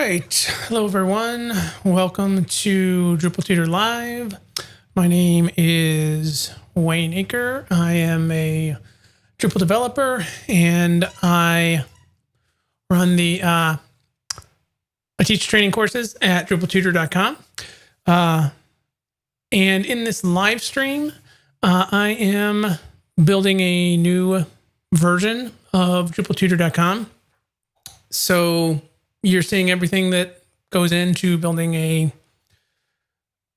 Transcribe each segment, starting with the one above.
right. Hello, everyone. Welcome to DrupalTutor Live. My name is Wayne Aker. I am a Drupal developer, and I run I teach training courses at DrupalTutor.com. And in this live stream, I am building a new version of DrupalTutor.com. So you're seeing everything that goes into building a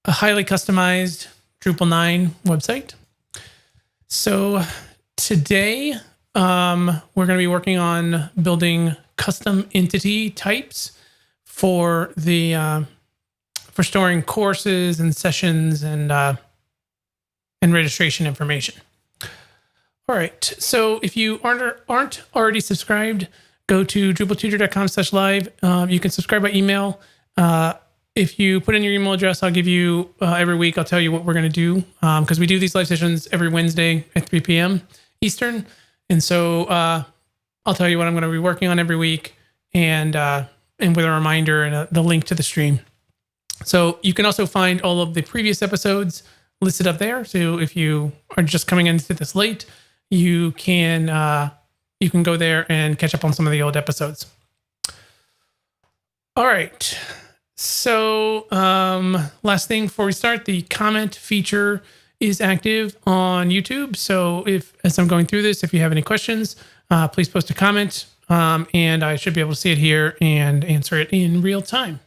highly customized Drupal 9 website. So today, we're going to be working on building custom entity types for for storing courses and sessions and registration information. All right. So if you aren't already subscribed, go to DrupalTutor.com/live. You can subscribe by email. If you put in your email address, I'll give you every week. I'll tell you what we're going to do because we do these live sessions every Wednesday at 3 p.m. Eastern. And so I'll tell you what I'm going to be working on every week and with a reminder and the link to the stream. So you can also find all of the previous episodes listed up there. So if you are just coming into this late, you can go there and catch up on some of the old episodes. All right. So last thing before we start, the comment feature is active on YouTube. So as I'm going through this, if you have any questions, please post a comment and I should be able to see it here and answer it in real time.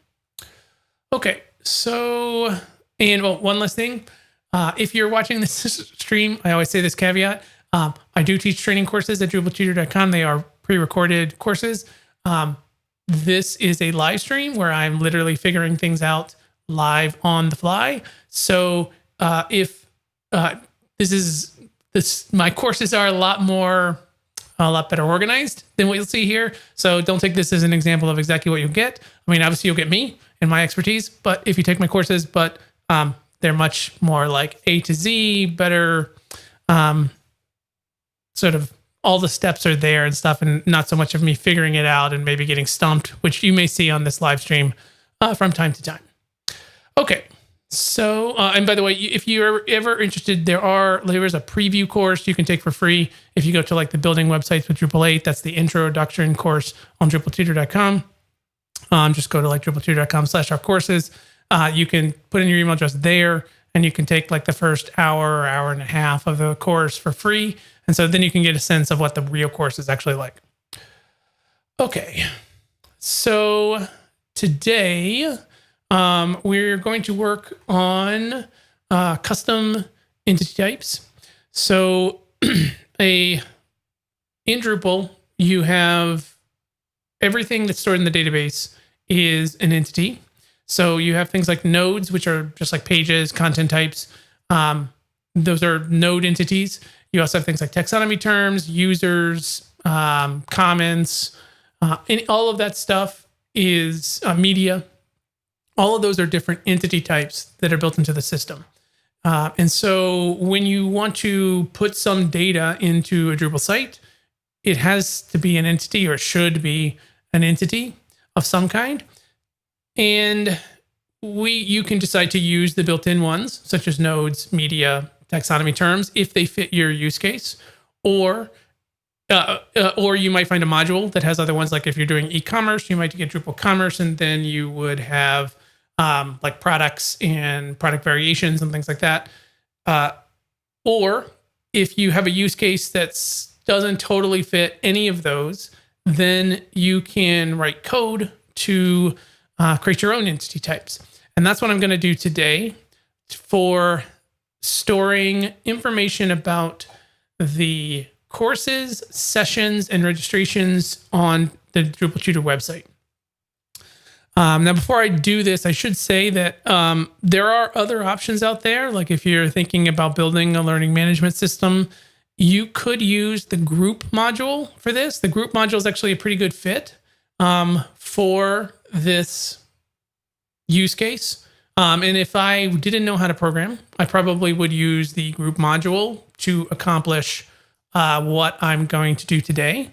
Okay. So, one last thing. If you're watching this stream, I always say this caveat. I do teach training courses at DrupalTutor.com. They are pre-recorded courses. This is a live stream where I'm literally figuring things out live on the fly. So if my courses are a lot better organized than what you'll see here. So don't take this as an example of exactly what you'll get. I mean, obviously you'll get me and my expertise, but if you take my courses, they're much more like A to Z, better, sort of all the steps are there and stuff, and not so much of me figuring it out and maybe getting stumped, which you may see on this live stream from time to time. Okay. So, and by the way, if you're ever interested, there is a preview course you can take for free. If you go to like the building websites with Drupal 8, that's the introduction course on DrupalTutor.com. Just go to like DrupalTutor.com/our-courses. You can put in your email address there, and you can take like the first hour or hour and a half of the course for free. And so then you can get a sense of what the real course is actually like. Okay. So today, we're going to work on custom entity types. So in Drupal, you have everything that's stored in the database is an entity. So you have things like nodes, which are just like pages, content types. Those are node entities. You also have things like taxonomy terms, users, comments, and all of that stuff is media. All of those are different entity types that are built into the system. And so when you want to put some data into a Drupal site, it has to be an entity, or should be an entity of some kind. And you can decide to use the built-in ones, such as nodes, media, taxonomy terms, if they fit your use case, or you might find a module that has other ones. Like if you're doing e-commerce, you might get Drupal Commerce, and then you would have like products and product variations and things like that. Or if you have a use case that doesn't totally fit any of those, then you can write code to create your own entity types. And that's what I'm going to do today for storing information about the courses, sessions, and registrations on the DrupalTutor website. Now, before I do this, I should say that there are other options out there. Like if you're thinking about building a learning management system, you could use the group module for this. The group module is actually a pretty good fit for this use case. And if I didn't know how to program, I probably would use the group module to accomplish what I'm going to do today.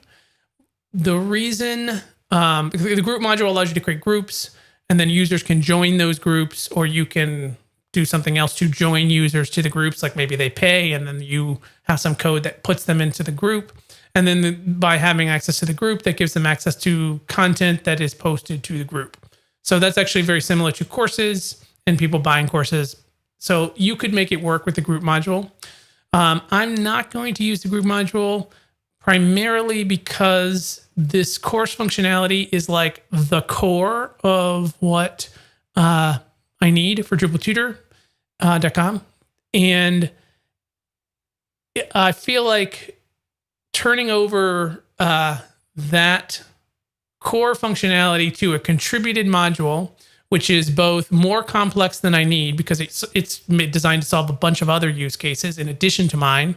The reason The group module allows you to create groups, and then users can join those groups, or you can do something else to join users to the groups, like maybe they pay and then you have some code that puts them into the group. And then by having access to the group, that gives them access to content that is posted to the group. So that's actually very similar to courses and people buying courses. So you could make it work with the group module. I'm not going to use the group module primarily because this course functionality is like the core of what I need for DrupalTutor.com. And I feel like turning over that core functionality to a contributed module, which is both more complex than I need because it's designed to solve a bunch of other use cases in addition to mine,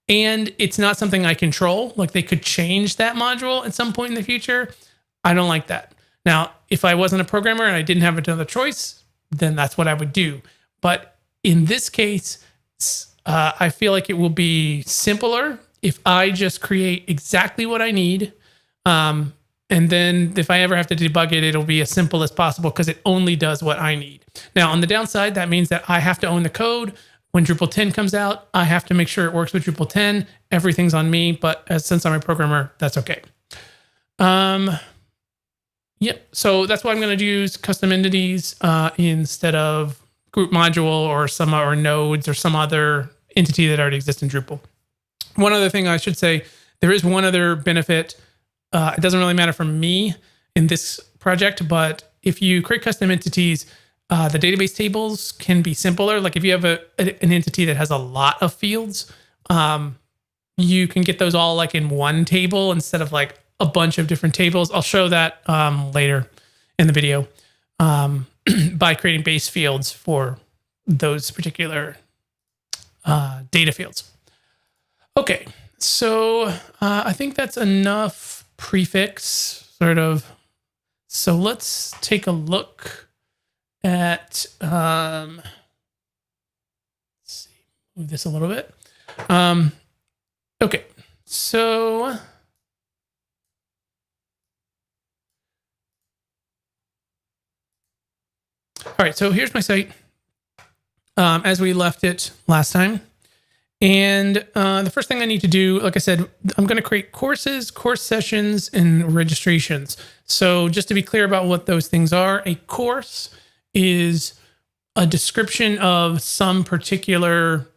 and it's not something I control. Like they could change that module at some point in the future. I don't like that. Now, if I wasn't a programmer and I didn't have another choice, then that's what I would do. But in this case, I feel like it will be simpler if I just create exactly what I need. And then if I ever have to debug it, it'll be as simple as possible because it only does what I need. Now, on the downside, that means that I have to own the code. When Drupal 10 comes out, I have to make sure it works with Drupal 10. Everything's on me, but since I'm a programmer, that's okay. Yep. So that's why I'm going to use custom entities instead of group module or nodes or some other entity that already exists in Drupal. One other thing I should say, there is one other benefit. It doesn't really matter for me in this project, but if you create custom entities, the database tables can be simpler. Like if you have an entity that has a lot of fields, you can get those all like in one table instead of like a bunch of different tables. I'll show that later in the video by creating base fields for those particular data fields. Okay, so I think that's enough prefix sort of. So let's take a look at, let's see, move this a little bit. Okay, so all right, so here's my site as we left it last time. And the first thing I need to do, like I said, I'm going to create courses, course sessions, and registrations. So just to be clear about what those things are, a course is a description of some particular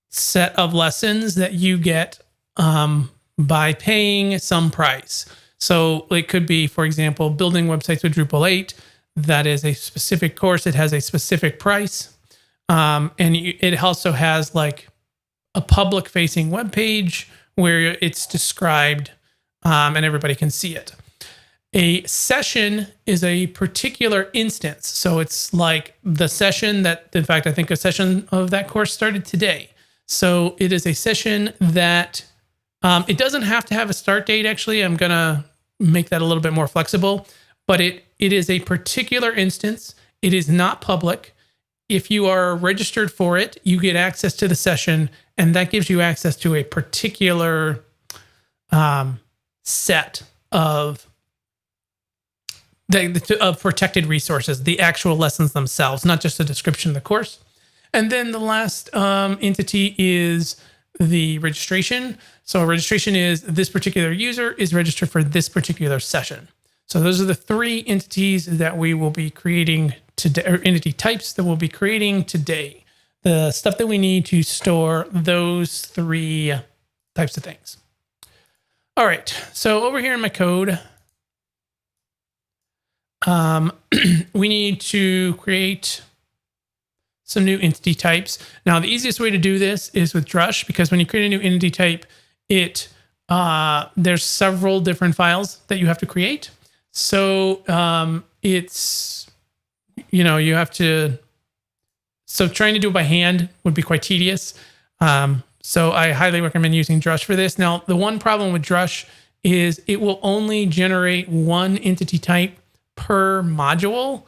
set of lessons that you get by paying some price. So it could be, for example, building websites with Drupal 8. That is a specific course. It has a specific price. And it also has like a public facing web page where it's described and everybody can see it. A session is a particular instance. So it's like the session that, in fact, I think a session of that course started today. So it is a session that it doesn't have to have a start date. Actually, I'm going to make that a little bit more flexible, but it is a particular instance. It is not public. If you are registered for it, you get access to the session, and that gives you access to a particular set of protected resources, the actual lessons themselves, not just a description of the course. And then the last entity is the registration. So a registration is this particular user is registered for this particular session. So those are the three entities that we will be creating today, or entity types that we'll be creating today. The stuff that we need to store those three types of things. All right, so over here in my code, we need to create some new entity types. Now, the easiest way to do this is with Drush, because when you create a new entity type, there's several different files that you have to create. So it's, you have to, so trying to do it by hand would be quite tedious. So I highly recommend using Drush for this. Now, the one problem with Drush is it will only generate one entity type per module,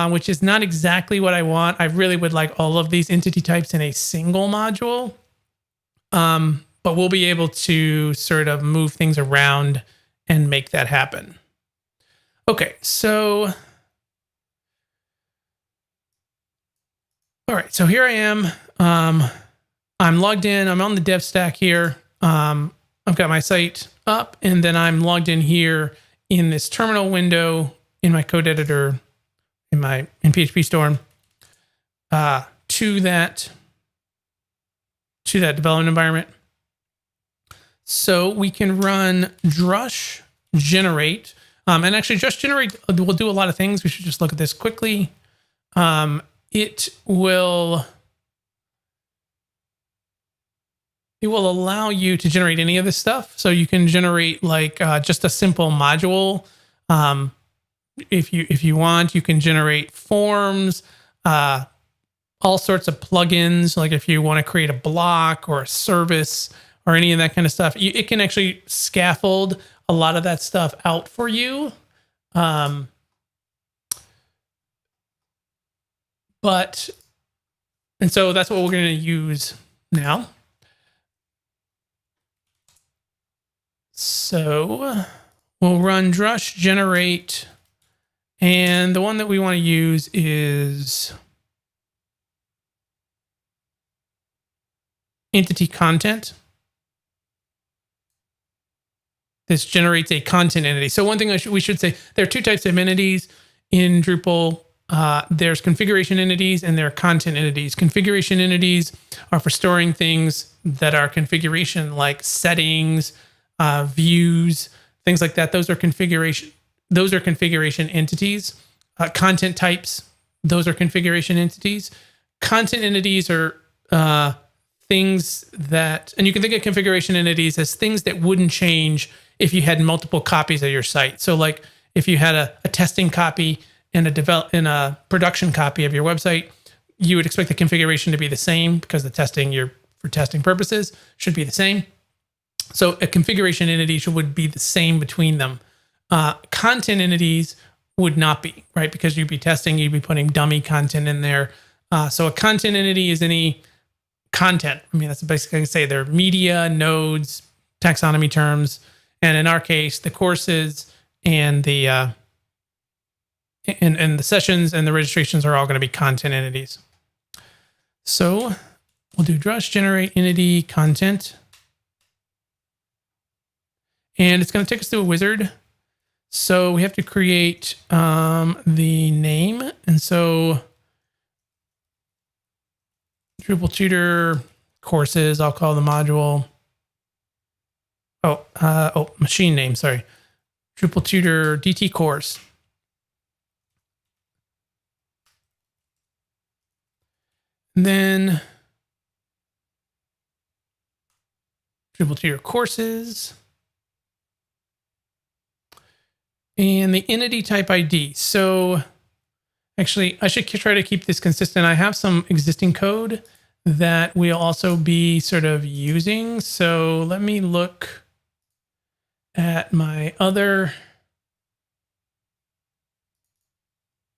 which is not exactly what I want. I really would like all of these entity types in a single module. But we'll be able to sort of move things around and make that happen. Okay, so all right, so here I am. I'm logged in. I'm on the dev stack here. I've got my site up, and then I'm logged in here in this terminal window in my code editor in PHP Storm to that development environment. So we can run drush generate, and actually drush generate will do a lot of things. We should just look at this quickly. It will allow you to generate any of this stuff. So you can generate like just a simple module. If you want, you can generate forms, all sorts of plugins. Like if you want to create a block or a service or any of that kind of stuff, it can actually scaffold a lot of that stuff out for you. And so that's what we're going to use now. So we'll run drush generate, and the one that we want to use is entity content. This generates a content entity. So one thing we should say, there are two types of entities in Drupal. There's configuration entities and there are content entities. Configuration entities are for storing things that are configuration, like settings, views, things like that. Those are configuration entities. Content types, those are configuration entities. Content entities are things that, and you can think of configuration entities as things that wouldn't change if you had multiple copies of your site. So like if you had a testing copy and a production copy of your website, you would expect the configuration to be the same because the testing, for testing purposes, should be the same. So a configuration entity would be the same between them. Content entities would not be, right? Because you'd be testing, you'd be putting dummy content in there. So a content entity is any content. I mean, that's basically say they're media, nodes, taxonomy terms, and in our case, the courses and the and the sessions and the registrations are all going to be content entities. So we'll do drush generate entity content. And it's going to take us to a wizard. So we have to create the name. And so DrupalTutor courses, I'll call the module. Machine name, sorry. DrupalTutor DT course. And then DrupalTutor courses. And the entity type ID. So actually, I should try to keep this consistent. I have some existing code that we'll also be sort of using. So let me look at my other.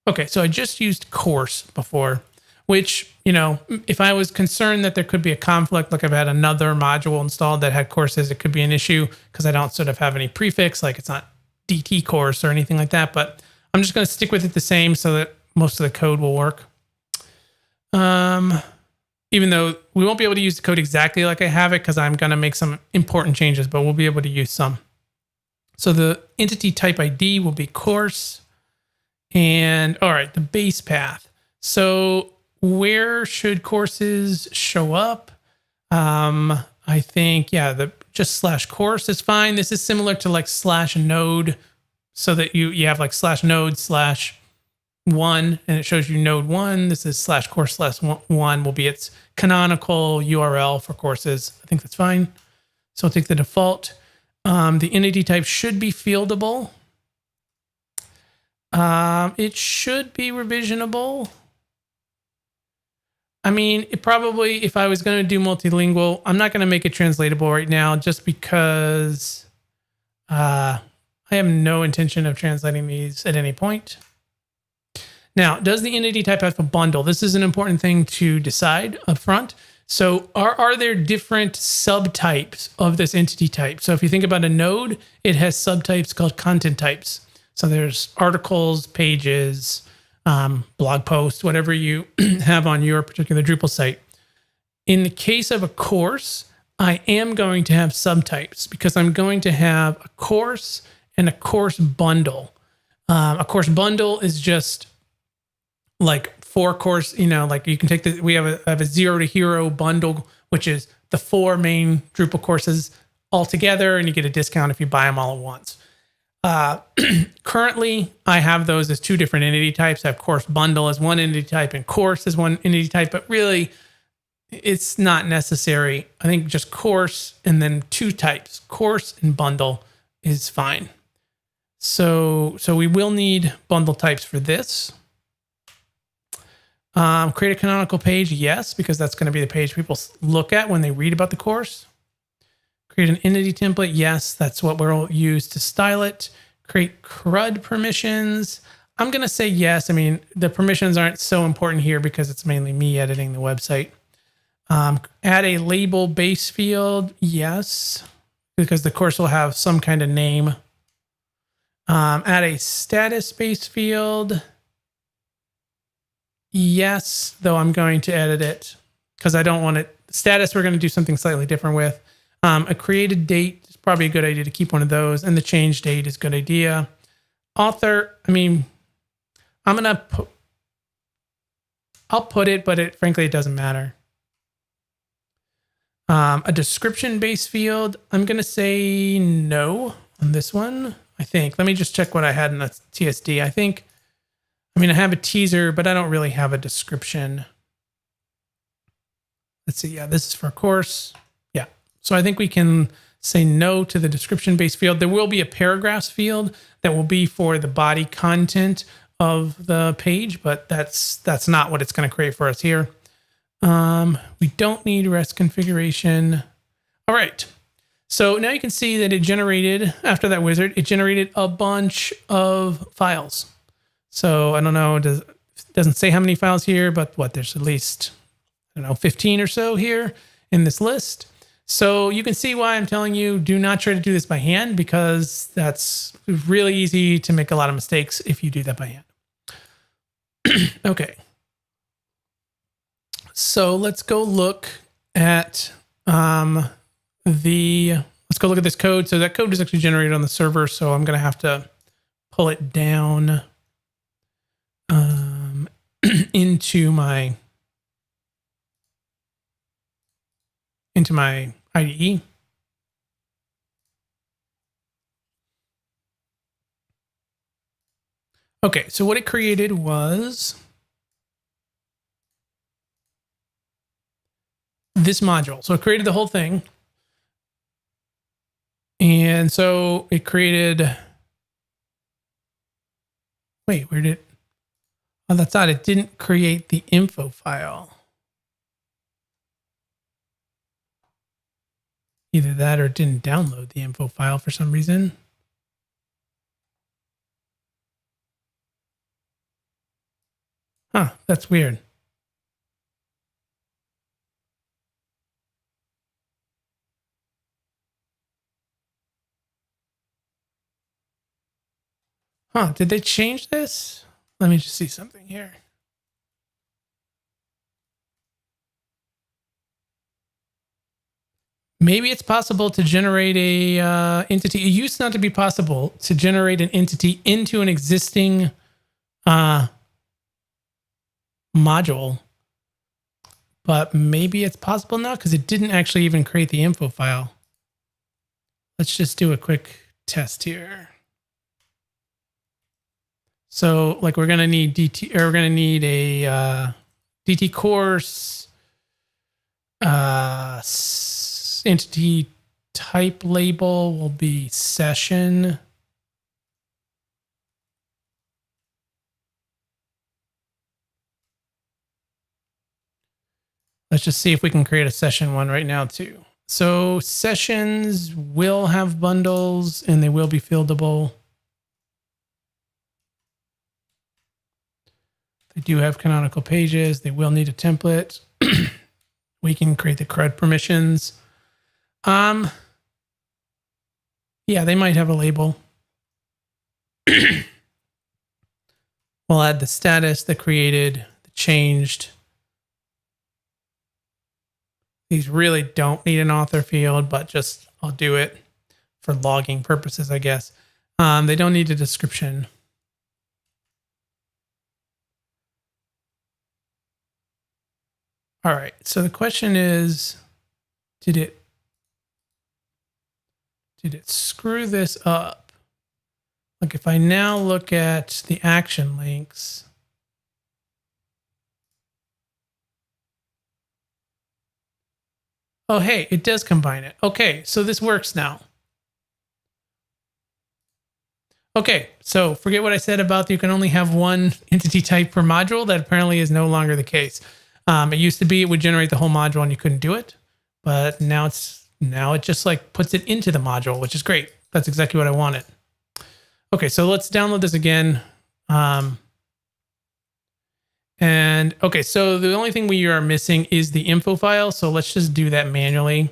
Okay, so I just used course before, which, you know, if I was concerned that there could be a conflict, like I've had another module installed that had courses, it could be an issue because I don't sort of have any prefix, like it's not DT course or anything like that, but I'm just going to stick with it the same so that most of the code will work. Even though we won't be able to use the code exactly like I have it because I'm going to make some important changes, but we'll be able to use some. So the entity type ID will be course. And all right, the base path. So where should courses show up? I think, yeah, just /course is fine. This is similar to like /node, so that you have like /node/1, and it shows you node 1. This is /course/1 will be its canonical URL for courses. I think that's fine. So I'll take the default. The entity type should be fieldable. It should be revisionable. I mean, it probably, if I was going to do multilingual, I'm not going to make it translatable right now just because I have no intention of translating these at any point. Now, does the entity type have a bundle? This is an important thing to decide up front. So are there different subtypes of this entity type? So if you think about a node, it has subtypes called content types. So there's articles, pages, blog posts, whatever you have on your particular Drupal site. In the case of a course, I am going to have subtypes because I'm going to have a course and a course bundle. A course bundle is just like 4 course, like you can take we have a 0 to hero bundle, which is the 4 main Drupal courses all together, and you get a discount if you buy them all at once. Currently, I have those as 2 different entity types. I have course bundle as one entity type and course as one entity type, but really it's not necessary. I think just course and then 2 types, course and bundle, is fine. So we will need bundle types for this. Create a canonical page, yes, because that's going to be the page people look at when they read about the course. Create an entity template, yes, that's what we'll use to style it. Create CRUD permissions. I'm going to say yes. I mean, the permissions aren't so important here because it's mainly me editing the website. Add a label base field, yes, because the course will have some kind of name. Add a status base field. Yes, though I'm going to edit it because I don't want it. Status, we're going to do something slightly different with. A created date is probably a good idea to keep one of those. And the change date is a good idea. Author, I mean, I'm going to I'll put it, but frankly, it doesn't matter. A description base field, I'm going to say no on this one, I think. Let me just check what I had in the TSD. I have a teaser, but I don't really have a description. Let's see. Yeah, this is for a course. Yeah. So I think we can say no to the description-based field. There will be a paragraphs field that will be for the body content of the page, but that's not what it's going to create for us here. We don't need REST configuration. All right. So now you can see that it generated, after that wizard, it generated a bunch of files. So I don't know, it doesn't say how many files here, but there's at least, 15 or so here in this list. So you can see why I'm telling you, do not try to do this by hand, because that's really easy to make a lot of mistakes if you do that by hand. Okay. So let's go look at let's go look at this code. So that code is actually generated on the server, so I'm going to have to pull it down into my IDE. Okay, so what it created was this module. So it created the whole thing. And so it created, wait, where did, oh, that's odd. It didn't create the info file. Either that or it didn't download the info file for some reason. Huh, that's weird. Huh, did they change this? Let me just see something here. Maybe it's possible to generate a entity. It used not to be possible to generate an entity into an existing module, but maybe it's possible now because it didn't actually even create the info file. Let's just do a quick test here. So like we're going to need DT, or we're going to need a DT course, entity type label will be session. Let's just see if we can create a session one right now too. So sessions will have bundles and they will be fieldable. They do have canonical pages. They will need a template. We can create the CRUD permissions. Yeah, they might have a label. We'll add the status, the created, the changed. These really don't need an author field, but just I'll do it for logging purposes, I guess. They don't need a description. All right, so the question is, did it screw this up? Like if I now look at the action links, oh, hey, it does combine it. Okay, so this works now. Okay, so forget what I said about you can only have one entity type per module. That apparently is no longer the case. It used to be it would generate the whole module and you couldn't do it, but now it just like puts it into the module, which is great. That's exactly what I wanted. Okay, so let's download this again. And okay, so the only thing we are missing is the info file. So let's just do that manually.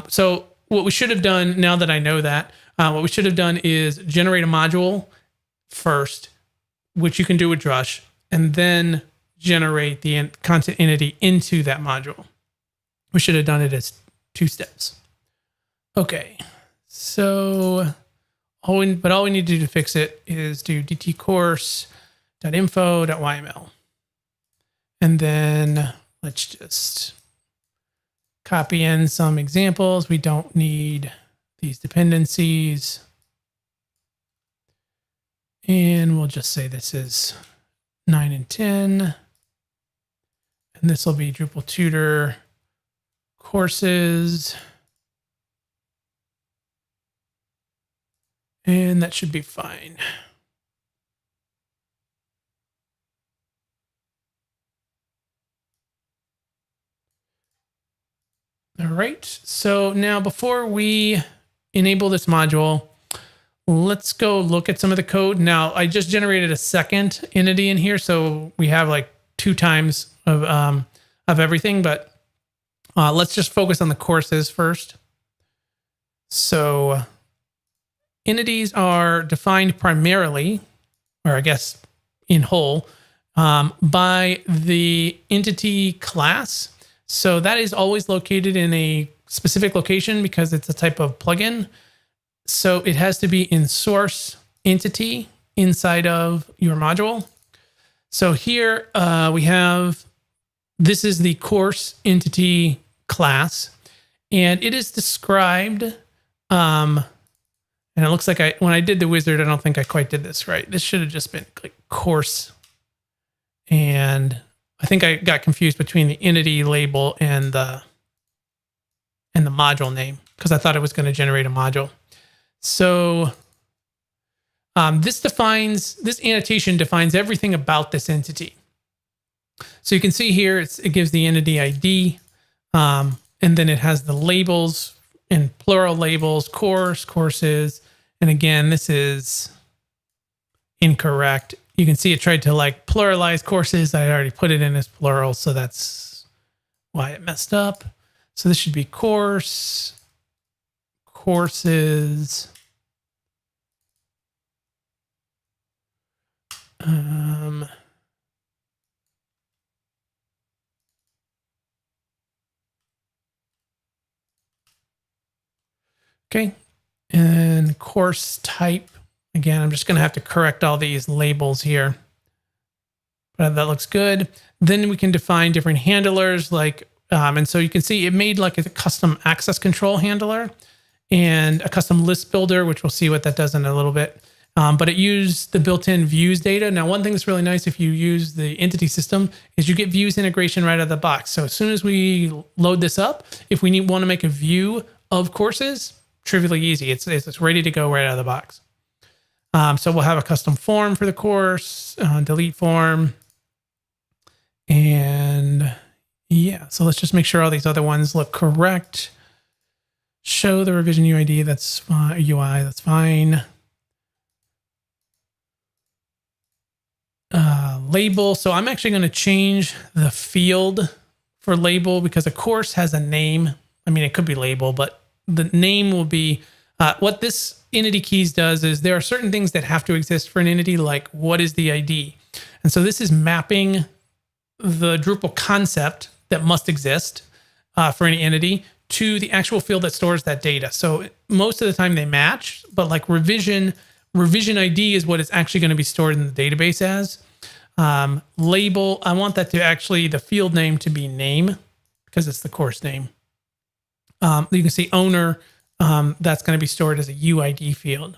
So what we should have done, now that I know that, what we should have done is generate a module first, which you can do with Drush, and then generate the content entity into that module. We should have done it as 2 steps. Okay, so all we need to do to fix it is do dtcourse.info.yml. And then let's just copy in some examples. We don't need these dependencies. And we'll just say this is 9 and 10. And this will be DrupalTutor courses. And that should be fine. All right, so now before we enable this module, let's go look at some of the code. Now, I just generated a second entity in here, so we have like 2 times of everything, but let's just focus on the courses first. So entities are defined primarily, or I guess in whole, by the entity class. So that is always located in a specific location because it's a type of plugin. So it has to be in source entity inside of your module. So here we have, this is the course entity class, and it is described, and it looks like when I did the wizard, I don't think I quite did this right. This should have just been like course, and I think I got confused between the entity label and the module name because I thought it was going to generate a module. So this annotation defines everything about this entity. So you can see here it gives the entity ID, and then it has the labels in plural labels, course, courses, and again this is incorrect. You can see it tried to like pluralize courses. I already put it in as plural, so that's why it messed up. So this should be course, courses. Okay, and course type. Again, I'm just going to have to correct all these labels here, but that looks good. Then we can define different handlers, like, and so you can see it made like a custom access control handler and a custom list builder, which we'll see what that does in a little bit. But it used the built-in views data. Now, one thing that's really nice if you use the entity system is you get views integration right out of the box. So as soon as we load this up, if we want to make a view of courses, trivially easy. It's ready to go right out of the box. So we'll have a custom form for the course, delete form. And yeah, so let's just make sure all these other ones look correct. Show the revision UID, that's fine, UI, that's fine. Label, so I'm actually going to change the field for label because a course has a name. I mean, it could be label, but the name will be, what this entity keys does is there are certain things that have to exist for an entity, like what is the ID? And so this is mapping the Drupal concept that must exist for any entity to the actual field that stores that data. So most of the time they match, but like revision ID is what it's actually going to be stored in the database as. Label, I want that to actually, the field name to be name because it's the course name. You can see owner, that's going to be stored as a UID field.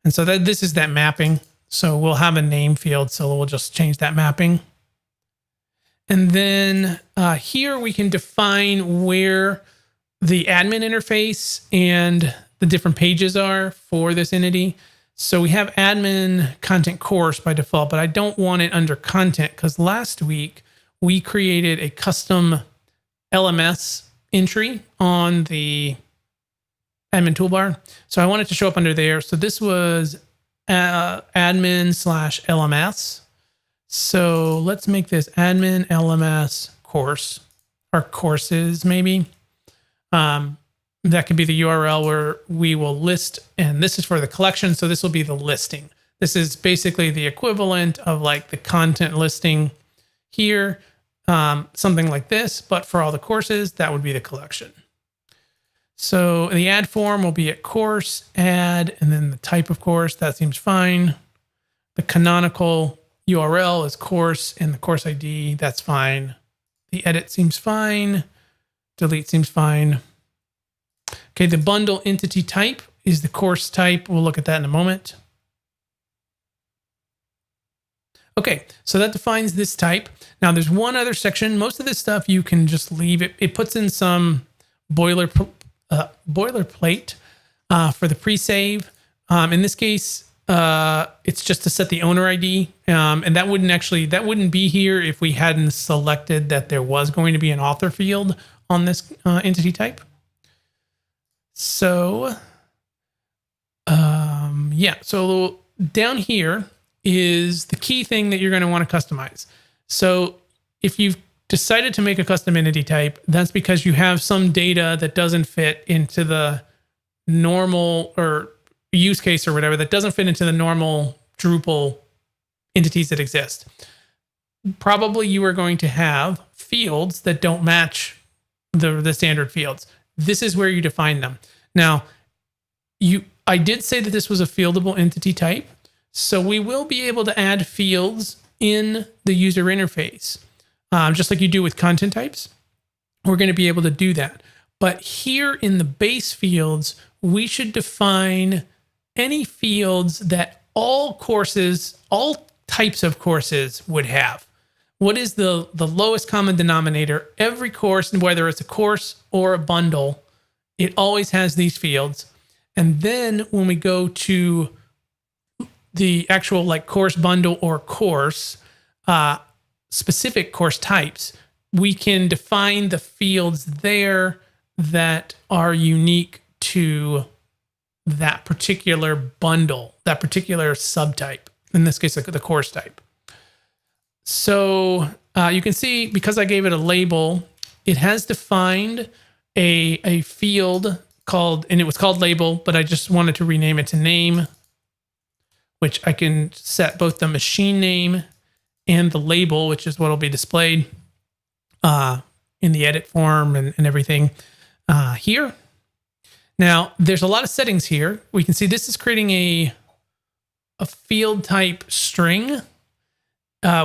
And so this is that mapping. So we'll have a name field, so we'll just change that mapping. And then here we can define where the admin interface and the different pages are for this entity. So we have admin content course by default, but I don't want it under content because last week we created a custom LMS entry on the admin toolbar. So I want it to show up under there. So this was admin/LMS. So let's make this admin LMS course or courses maybe. That could be the URL where we will list, and this is for the collection. So this will be the listing. This is basically the equivalent of like the content listing here, something like this, but for all the courses, that would be the collection. So the add form will be at course, add, and then the type of course, that seems fine. The canonical URL is course and the course ID, that's fine. The edit seems fine. Delete seems fine. Okay, the bundle entity type is the course type. We'll look at that in a moment. Okay, so that defines this type. Now there's one other section. Most of this stuff you can just leave it. It puts in some boilerplate for the pre-save. In this case, it's just to set the owner ID. And that wouldn't be here if we hadn't selected that there was going to be an author field on this entity type. So, so down here is the key thing that you're going to want to customize. So if you've decided to make a custom entity type, that's because you have some data that doesn't fit into the normal or use case or whatever, that doesn't fit into the normal Drupal entities that exist. Probably you are going to have fields that don't match the standard fields. This is where you define them. Now, I did say that this was a fieldable entity type, so we will be able to add fields in the user interface, just like you do with content types. We're going to be able to do that. But here in the base fields, we should define any fields that all types of courses would have. What is the lowest common denominator? Every course, whether it's a course or a bundle, it always has these fields. And then when we go to the actual like course bundle or course, specific course types, we can define the fields there that are unique to that particular bundle, that particular subtype, in this case, the course type. So you can see, because I gave it a label, it has defined a field called, and it was called label, but I just wanted to rename it to name, which I can set both the machine name and the label, which is what will be displayed in the edit form and everything here. Now, there's a lot of settings here. We can see this is creating a field type string,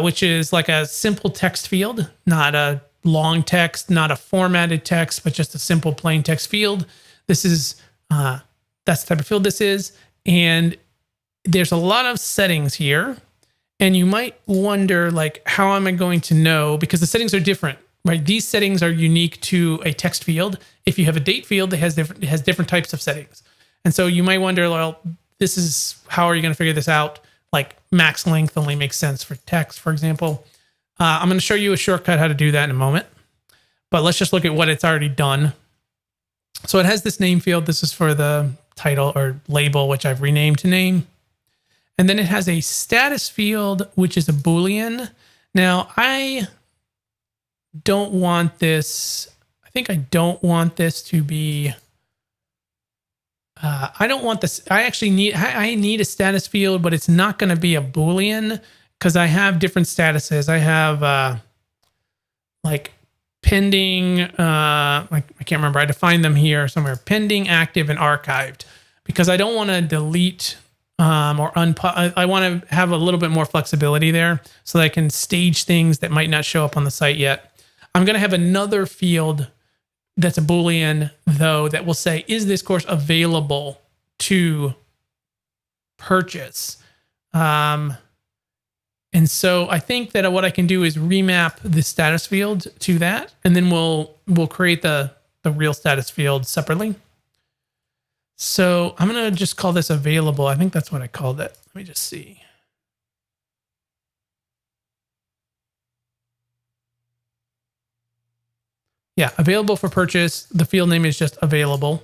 which is like a simple text field, not a long text, not a formatted text, but just a simple plain text field. This is, that's the type of field this is. And there's a lot of settings here. And you might wonder, like, how am I going to know? Because the settings are different, right? These settings are unique to a text field. If you have a date field, it has different types of settings. And so you might wonder, well, how are you going to figure this out? Like max length only makes sense for text, for example. I'm going to show you a shortcut how to do that in a moment. But let's just look at what it's already done. So it has this name field. This is for the title or label, which I've renamed to name. And then it has a status field, which is a Boolean. Now, I don't want this. I think I don't want this to be. I don't want this. I need a status field, but it's not going to be a Boolean because I have different statuses. I have like pending, like I can't remember. I defined them here somewhere: pending, active, and archived, because I don't want to delete or I want to have a little bit more flexibility there so that I can stage things that might not show up on the site yet. I'm going to have another field that's a Boolean, though, that will say, is this course available to purchase? And so I think that what I can do is remap the status field to that, and then we'll create the real status field separately. So I'm going to just call this available. I think that's what I called it. Let me just see. Yeah, available for purchase. The field name is just available.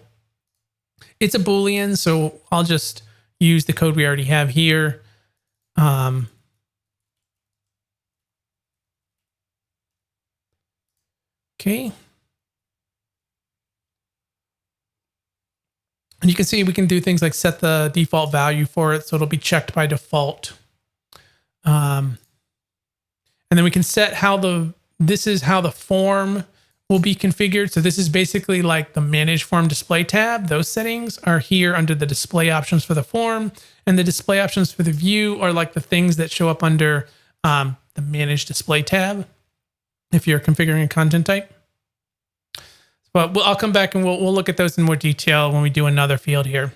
It's a Boolean, so I'll just use the code we already have here. Okay. And you can see we can do things like set the default value for it, so it'll be checked by default. And then we can set this is how the form will be configured. So this is basically like the Manage Form Display tab. Those settings are here under the display options for the form, and the display options for the view are like the things that show up under the Manage Display tab if you're configuring a content type. But I'll come back and we'll look at those in more detail when we do another field here.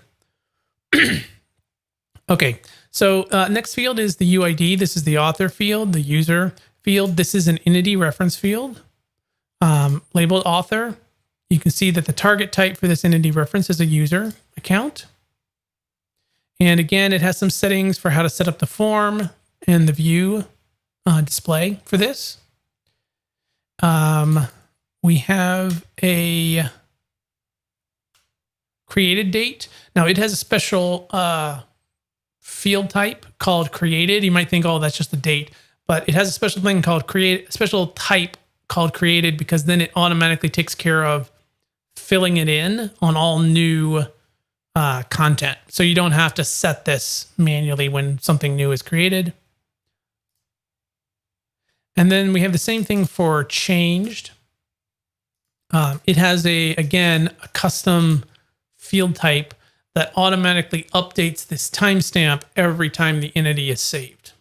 Okay, so next field is the UID. This is the author field, the user field. This is an entity reference field labeled author. You can see that the target type for this entity reference is a user account. And again, it has some settings for how to set up the form and the view display for this. We have a created date. Now it has a special field type called created. You might think, oh, that's just a date, but it has a special thing called special type called created, because then it automatically takes care of filling it in on all new content. So you don't have to set this manually when something new is created. And then we have the same thing for changed. It has again, a custom field type that automatically updates this timestamp every time the entity is saved.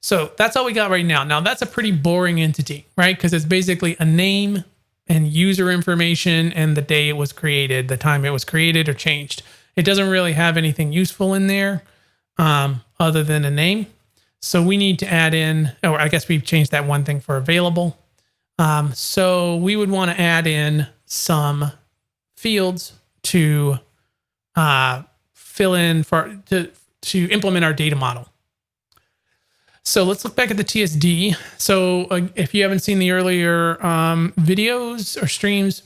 So that's all we got right now. Now that's a pretty boring entity, right? Because it's basically a name and user information and the day it was created, the time it was created or changed. It doesn't really have anything useful in there other than a name. So we need to add in, or I guess we've changed that one thing for available. So we would want to add in some fields to fill in to implement our data model. So let's look back at the TSD. So if you haven't seen the earlier videos or streams,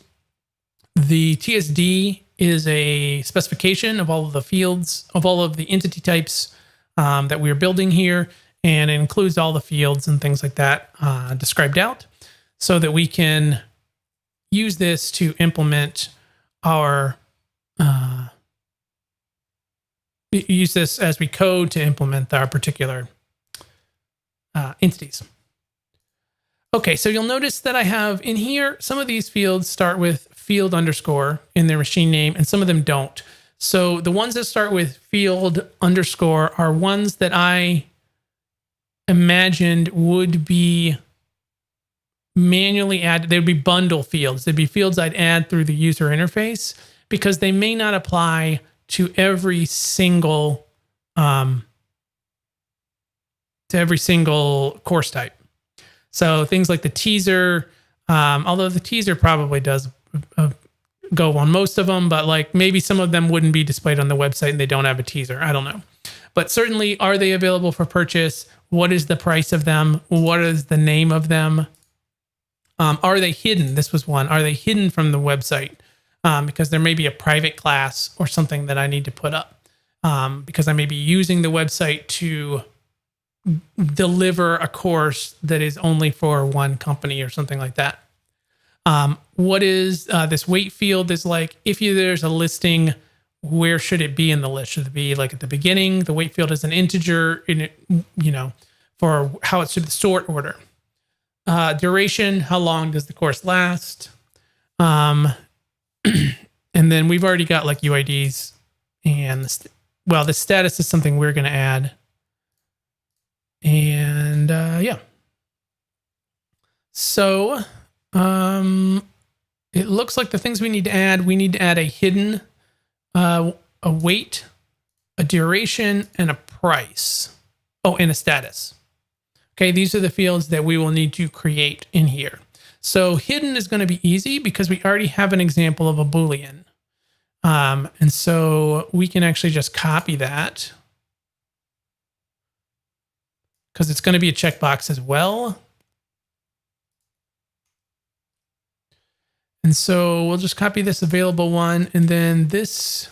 the TSD is a specification of all of the fields, of all of the entity types that we're building here, and it includes all the fields and things like that described out, so that we can use this to implement our, use this as we code to implement our particular entities. Okay, so you'll notice that I have in here, some of these fields start with field underscore in their machine name, and some of them don't. So the ones that start with field underscore are ones that I imagined would be manually added. They would be bundle fields. They'd be fields I'd add through the user interface, because they may not apply to every single course type. So things like the teaser, although the teaser probably does go on most of them, but like maybe some of them wouldn't be displayed on the website and they don't have a teaser. I don't know. But certainly, are they available for purchase? What is the price of them? What is the name of them? Are they hidden? This was one. Are they hidden from the website? Because there may be a private class or something that I need to put up, because I may be using the website to deliver a course that is only for one company or something like that. What is this wait field is like if there's a listing where should it be in the list? Should it be like at the beginning? The weight field is an integer in it, for how it should sort order. Duration, how long does the course last? And then we've already got like UIDs and the status is something we're going to add. And yeah. So it looks like the things we need to add a hidden, a weight, a duration, and a price. Oh, and a status. Okay, these are the fields that we will need to create in here. So hidden is going to be easy because we already have an example of a Boolean. And so we can actually just copy that because it's going to be a checkbox as well. And so we'll just copy this available one, and then this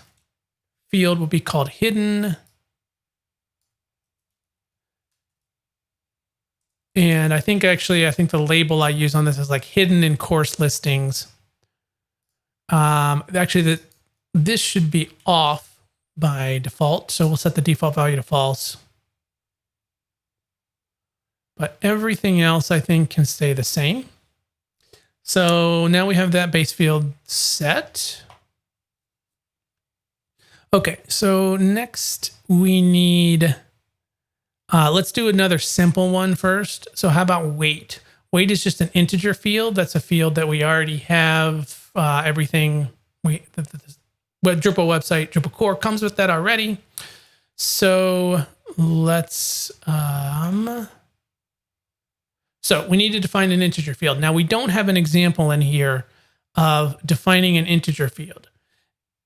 field will be called hidden. And I think the label I use on this is like hidden in course listings. Actually, this should be off by default. So we'll set the default value to false. But everything else I think can stay the same. So now we have that base field set. Okay, so next we need, let's do another simple one first. So how about weight? Weight is just an integer field. That's a field that we already have everything. Drupal website, Drupal core comes with that already. So let's, so we need to define an integer field. Now we don't have an example in here of defining an integer field.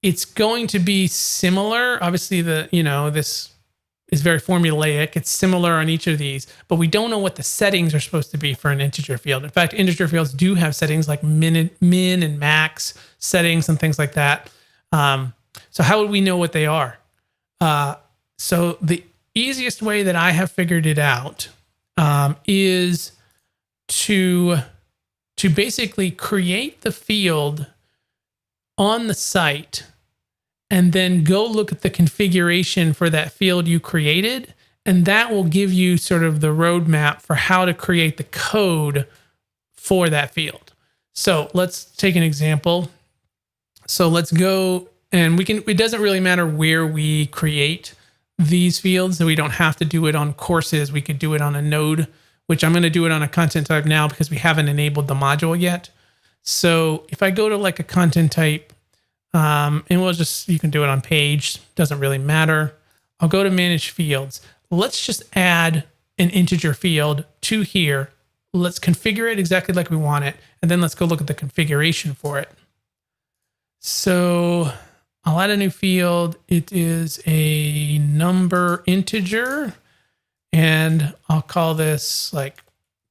It's going to be similar. Obviously this is very formulaic. It's similar on each of these, but we don't know what the settings are supposed to be for an integer field. In fact, integer fields do have settings like min and max settings and things like that. So how would we know what they are? So the easiest way that I have figured it out is to basically create the field on the site and then go look at the configuration for that field you created. And that will give you sort of the roadmap for how to create the code for that field. So let's take an example. So let's go, and it doesn't really matter where we create these fields, so we don't have to do it on courses. We could do it on a node, which I'm going to do it on a content type now because we haven't enabled the module yet. So if I go to like a content type, and you can do it on page, doesn't really matter. I'll go to manage fields. Let's just add an integer field to here. Let's configure it exactly like we want it. And then let's go look at the configuration for it. So I'll add a new field. It is a number integer. And I'll call this like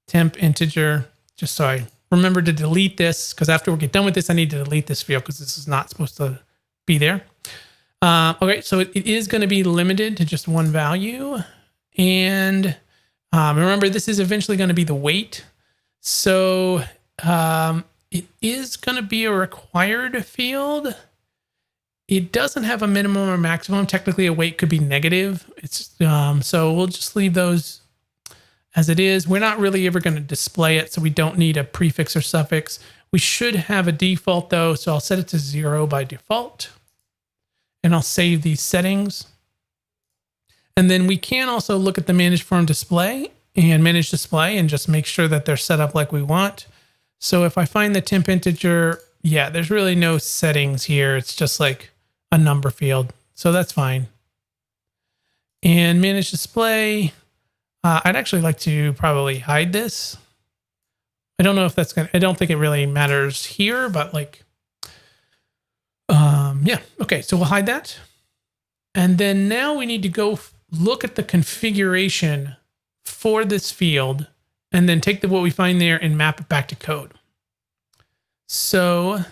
temp integer, just so I remember to delete this, because after we get done with this, I need to delete this field because this is not supposed to be there. Okay, so it is going to be limited to just one value. And remember, this is eventually going to be the weight. So it is going to be a required field. It doesn't have a minimum or maximum. Technically, a weight could be negative. It's so we'll just leave those as it is. We're not really ever going to display it, so we don't need a prefix or suffix. We should have a default though, so I'll set it to 0 by default. And I'll save these settings. And then we can also look at the manage form display and manage display and just make sure that they're set up like we want. So if I find the temp integer, yeah, there's really no settings here. It's just like a number field. So that's fine. And manage display, I'd actually like to probably hide this. I don't know if that's I don't think it really matters here, but like, yeah. Okay, so we'll hide that. And then now we need to go look at the configuration for this field and then take what we find there and map it back to code. So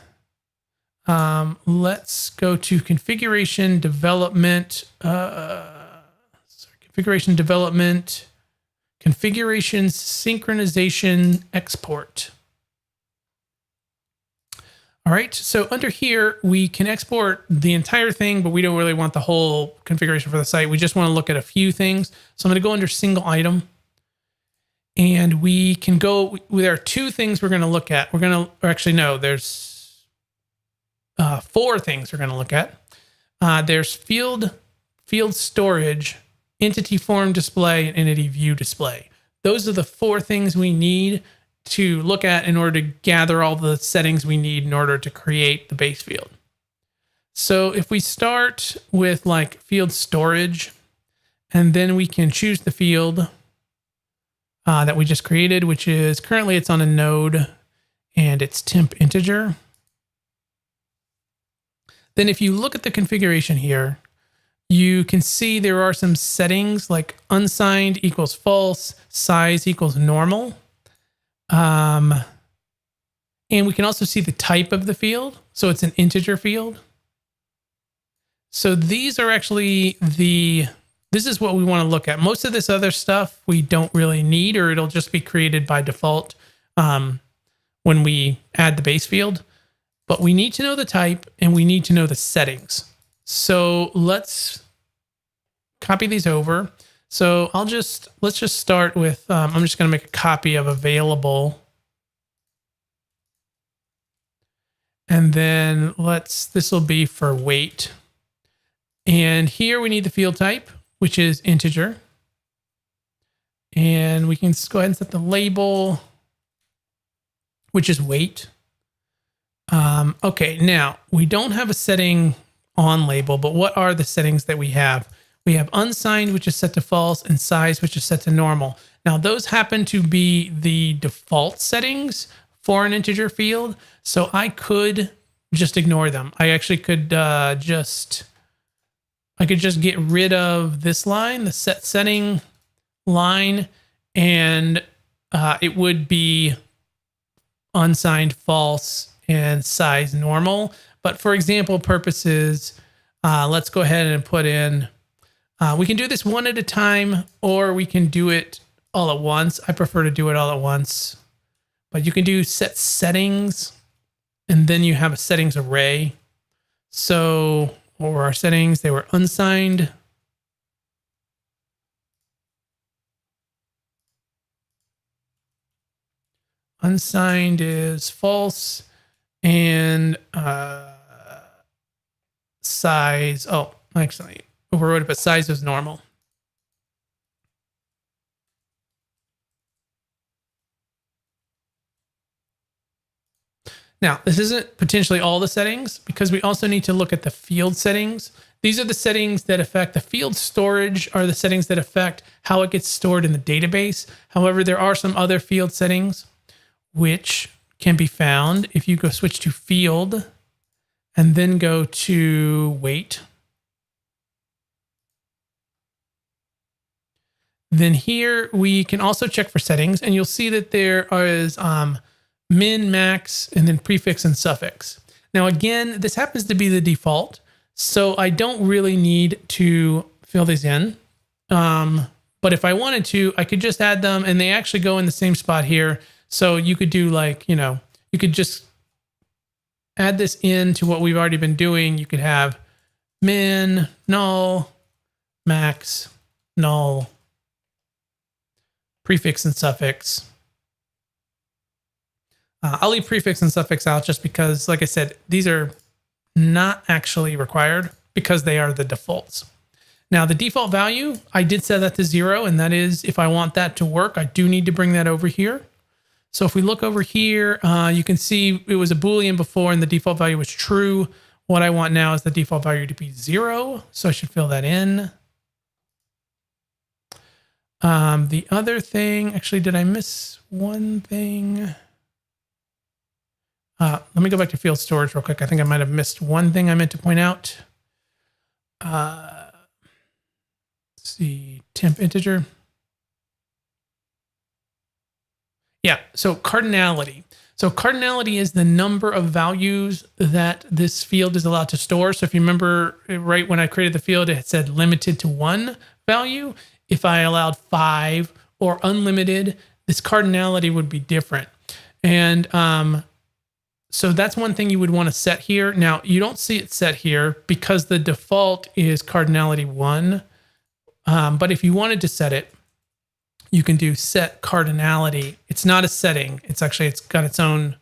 let's go to configuration development, configuration development, configuration synchronization export. All right, so under here, we can export the entire thing, but we don't really want the whole configuration for the site. We just want to look at a few things. So I'm going to go under single item. And we can go, there are two things we're going to look at. We're going to, or actually, no, there's 4 things we're going to look at. There's field storage, entity form display, and entity view display. Those are the 4 things we need to look at in order to gather all the settings we need in order to create the base field. So if we start with like field storage, and then we can choose the field that we just created, which is currently it's on a node and it's temp integer. Then if you look at the configuration here, you can see there are some settings like unsigned equals false, size equals normal. And we can also see the type of the field. So it's an integer field. So these are actually this is what we want to look at. Most of this other stuff we don't really need, or it'll just be created by default when we add the base field. But we need to know the type and we need to know the settings. So let's copy these over. So let's just start with, I'm just going to make a copy of available. And then this will be for weight. And here we need the field type, which is integer. And we can go ahead and set the label, which is weight. Okay, now we don't have a setting on label, but what are the settings that we have? We have unsigned, which is set to false, and size, which is set to normal. Now, those happen to be the default settings for an integer field, so I could just ignore them. I actually could just get rid of this line, the set setting line, and it would be unsigned false and size normal. But for example purposes, let's go ahead and put in, we can do this one at a time, or we can do it all at once. I prefer to do it all at once, but you can do set settings, and then you have a settings array. So what were our settings? They were unsigned, unsigned is false, and size, oh, actually overrode it, but size is normal. Now, this isn't potentially all the settings, because we also need to look at the field settings. These are the settings that affect the field storage, are the settings that affect how it gets stored in the database. However, there are some other field settings which can be found if you go switch to field and then go to weight. Then here we can also check for settings, and you'll see that there is min, max, and then prefix and suffix. Now again, this happens to be the default, so I don't really need to fill these in. But if I wanted to, I could just add them, and they actually go in the same spot here. So you could do like, you could just add this into what we've already been doing. You could have min, null, max, null, prefix and suffix. I'll leave prefix and suffix out just because, like I said, these are not actually required because they are the defaults. Now, the default value, I did set that to 0, and that is if I want that to work, I do need to bring that over here. So if we look over here, you can see it was a Boolean before and the default value was true. What I want now is the default value to be 0. So I should fill that in. The other thing, actually, did I miss one thing? Let me go back to field storage real quick. I think I might have missed one thing I meant to point out. Let's see, temp integer. Yeah, so cardinality. So cardinality is the number of values that this field is allowed to store. So if you remember, right when I created the field, it said limited to 1 value. If I allowed 5 or unlimited, this cardinality would be different. And So that's one thing you would want to set here. Now, you don't see it set here because the default is Cardinality 1. But if you wanted to set it, you can do set Cardinality. It's not a setting. It's got its own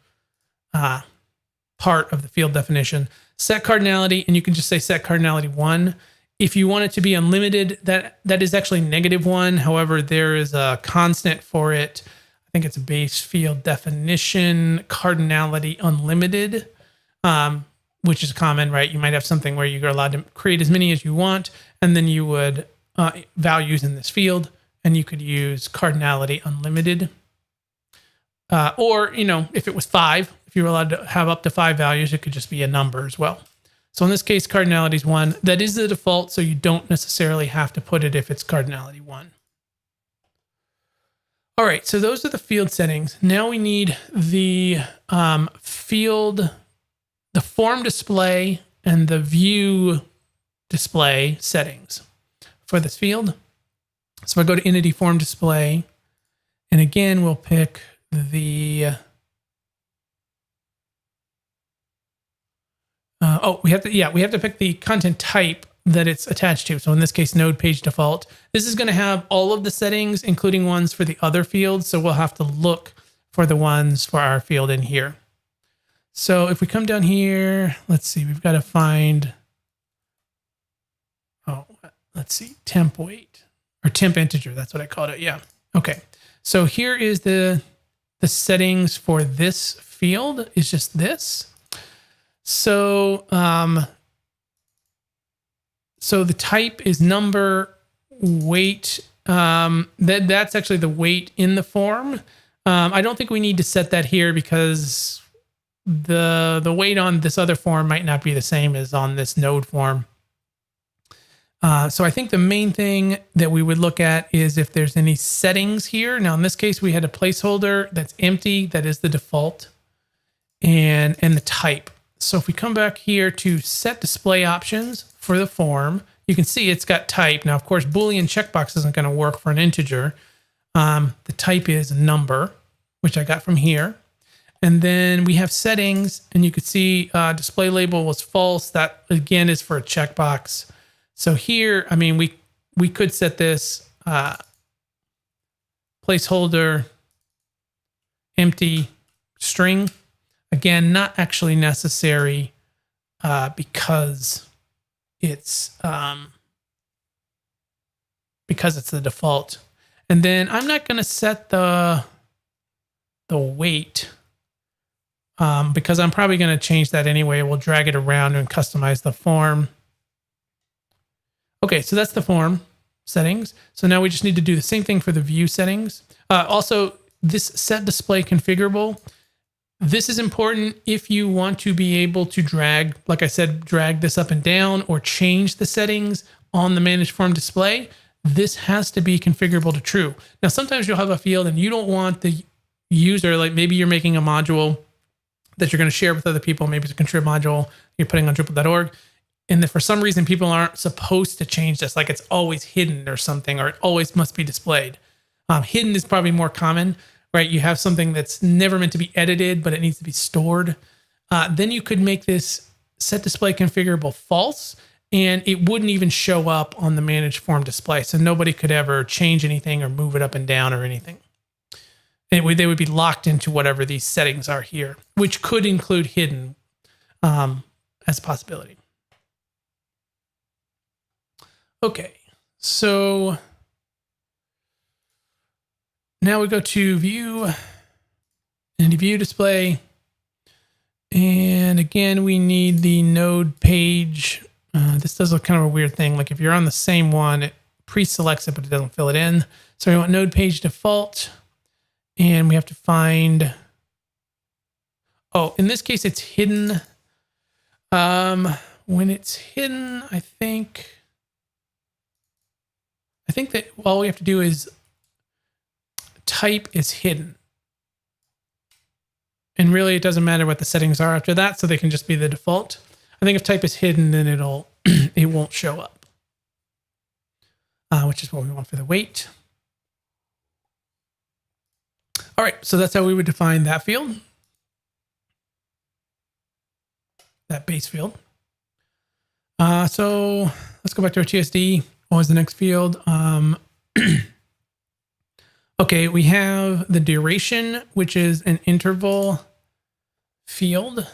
part of the field definition. Set Cardinality, and you can just say set Cardinality 1. If you want it to be unlimited, that is actually -1. However, there is a constant for it. I think it's a base field definition, Cardinality unlimited, which is common, right? You might have something where you're allowed to create as many as you want, and then you would values in this field, and you could use Cardinality unlimited. Or, if it was 5, if you were allowed to have up to 5 values, it could just be a number as well. So in this case, Cardinality is 1. That is the default, so you don't necessarily have to put it if it's Cardinality 1. All right, so those are the field settings. Now we need the the form display and the view display settings for this field. So if I go to Entity Form Display, and again, we'll pick the we have to pick the content type that it's attached to. So in this case, node page default. This is going to have all of the settings, including ones for the other fields. So we'll have to look for the ones for our field in here. So if we come down here, let's see, we've got to find, let's see, temp weight or temp integer. That's what I called it. Yeah. Okay. So here is the settings for this field is just this. So, so the type is number, weight. That's actually the weight in the form. I don't think we need to set that here because the weight on this other form might not be the same as on this node form. So I think the main thing that we would look at is if there's any settings here. Now in this case, we had a placeholder that's empty. That is the default, and the type. So if we come back here to set display options for the form, you can see it's got type. Now, of course, Boolean checkbox isn't going to work for an integer. The type is number, which I got from here. And then we have settings, and you could see display label was false. That, again, is for a checkbox. So here, I mean, we could set this placeholder empty string. Again, not actually necessary because it's the default. And then I'm not going to set the weight because I'm probably going to change that anyway. We'll drag it around and customize the form. Okay, so that's the form settings. So now we just need to do the same thing for the view settings. Also, this set display configurable. This is important if you want to be able to drag, like I said, drag this up and down or change the settings on the managed form display. This has to be configurable to true. Now, sometimes you'll have a field and you don't want the user, like maybe you're making a module that you're going to share with other people. Maybe it's a contrib module you're putting on Drupal.org. And that for some reason, people aren't supposed to change this. Like it's always hidden or something, or it always must be displayed. Hidden is probably more common. Right, you have something that's never meant to be edited, but it needs to be stored. Then you could make this set display configurable false, and it wouldn't even show up on the managed form display. So nobody could ever change anything or move it up and down or anything. They would be locked into whatever these settings are here, which could include hidden as a possibility. Okay, so now we go to view and view display. And again, we need the node page. This does look kind of a weird thing. Like if you're on the same one, it pre-selects it, but it doesn't fill it in. So we want node page default. And we have to find, in this case, it's hidden. When it's hidden, I think that all we have to do is type is hidden. And really it doesn't matter what the settings are after that, so they can just be the default. I think if type is hidden, then it won't show up, which is what we want for the weight. All right, so that's how we would define that field. that base field. So let's go back to our TSD. What was the next field? Okay, we have the duration, which is an interval field.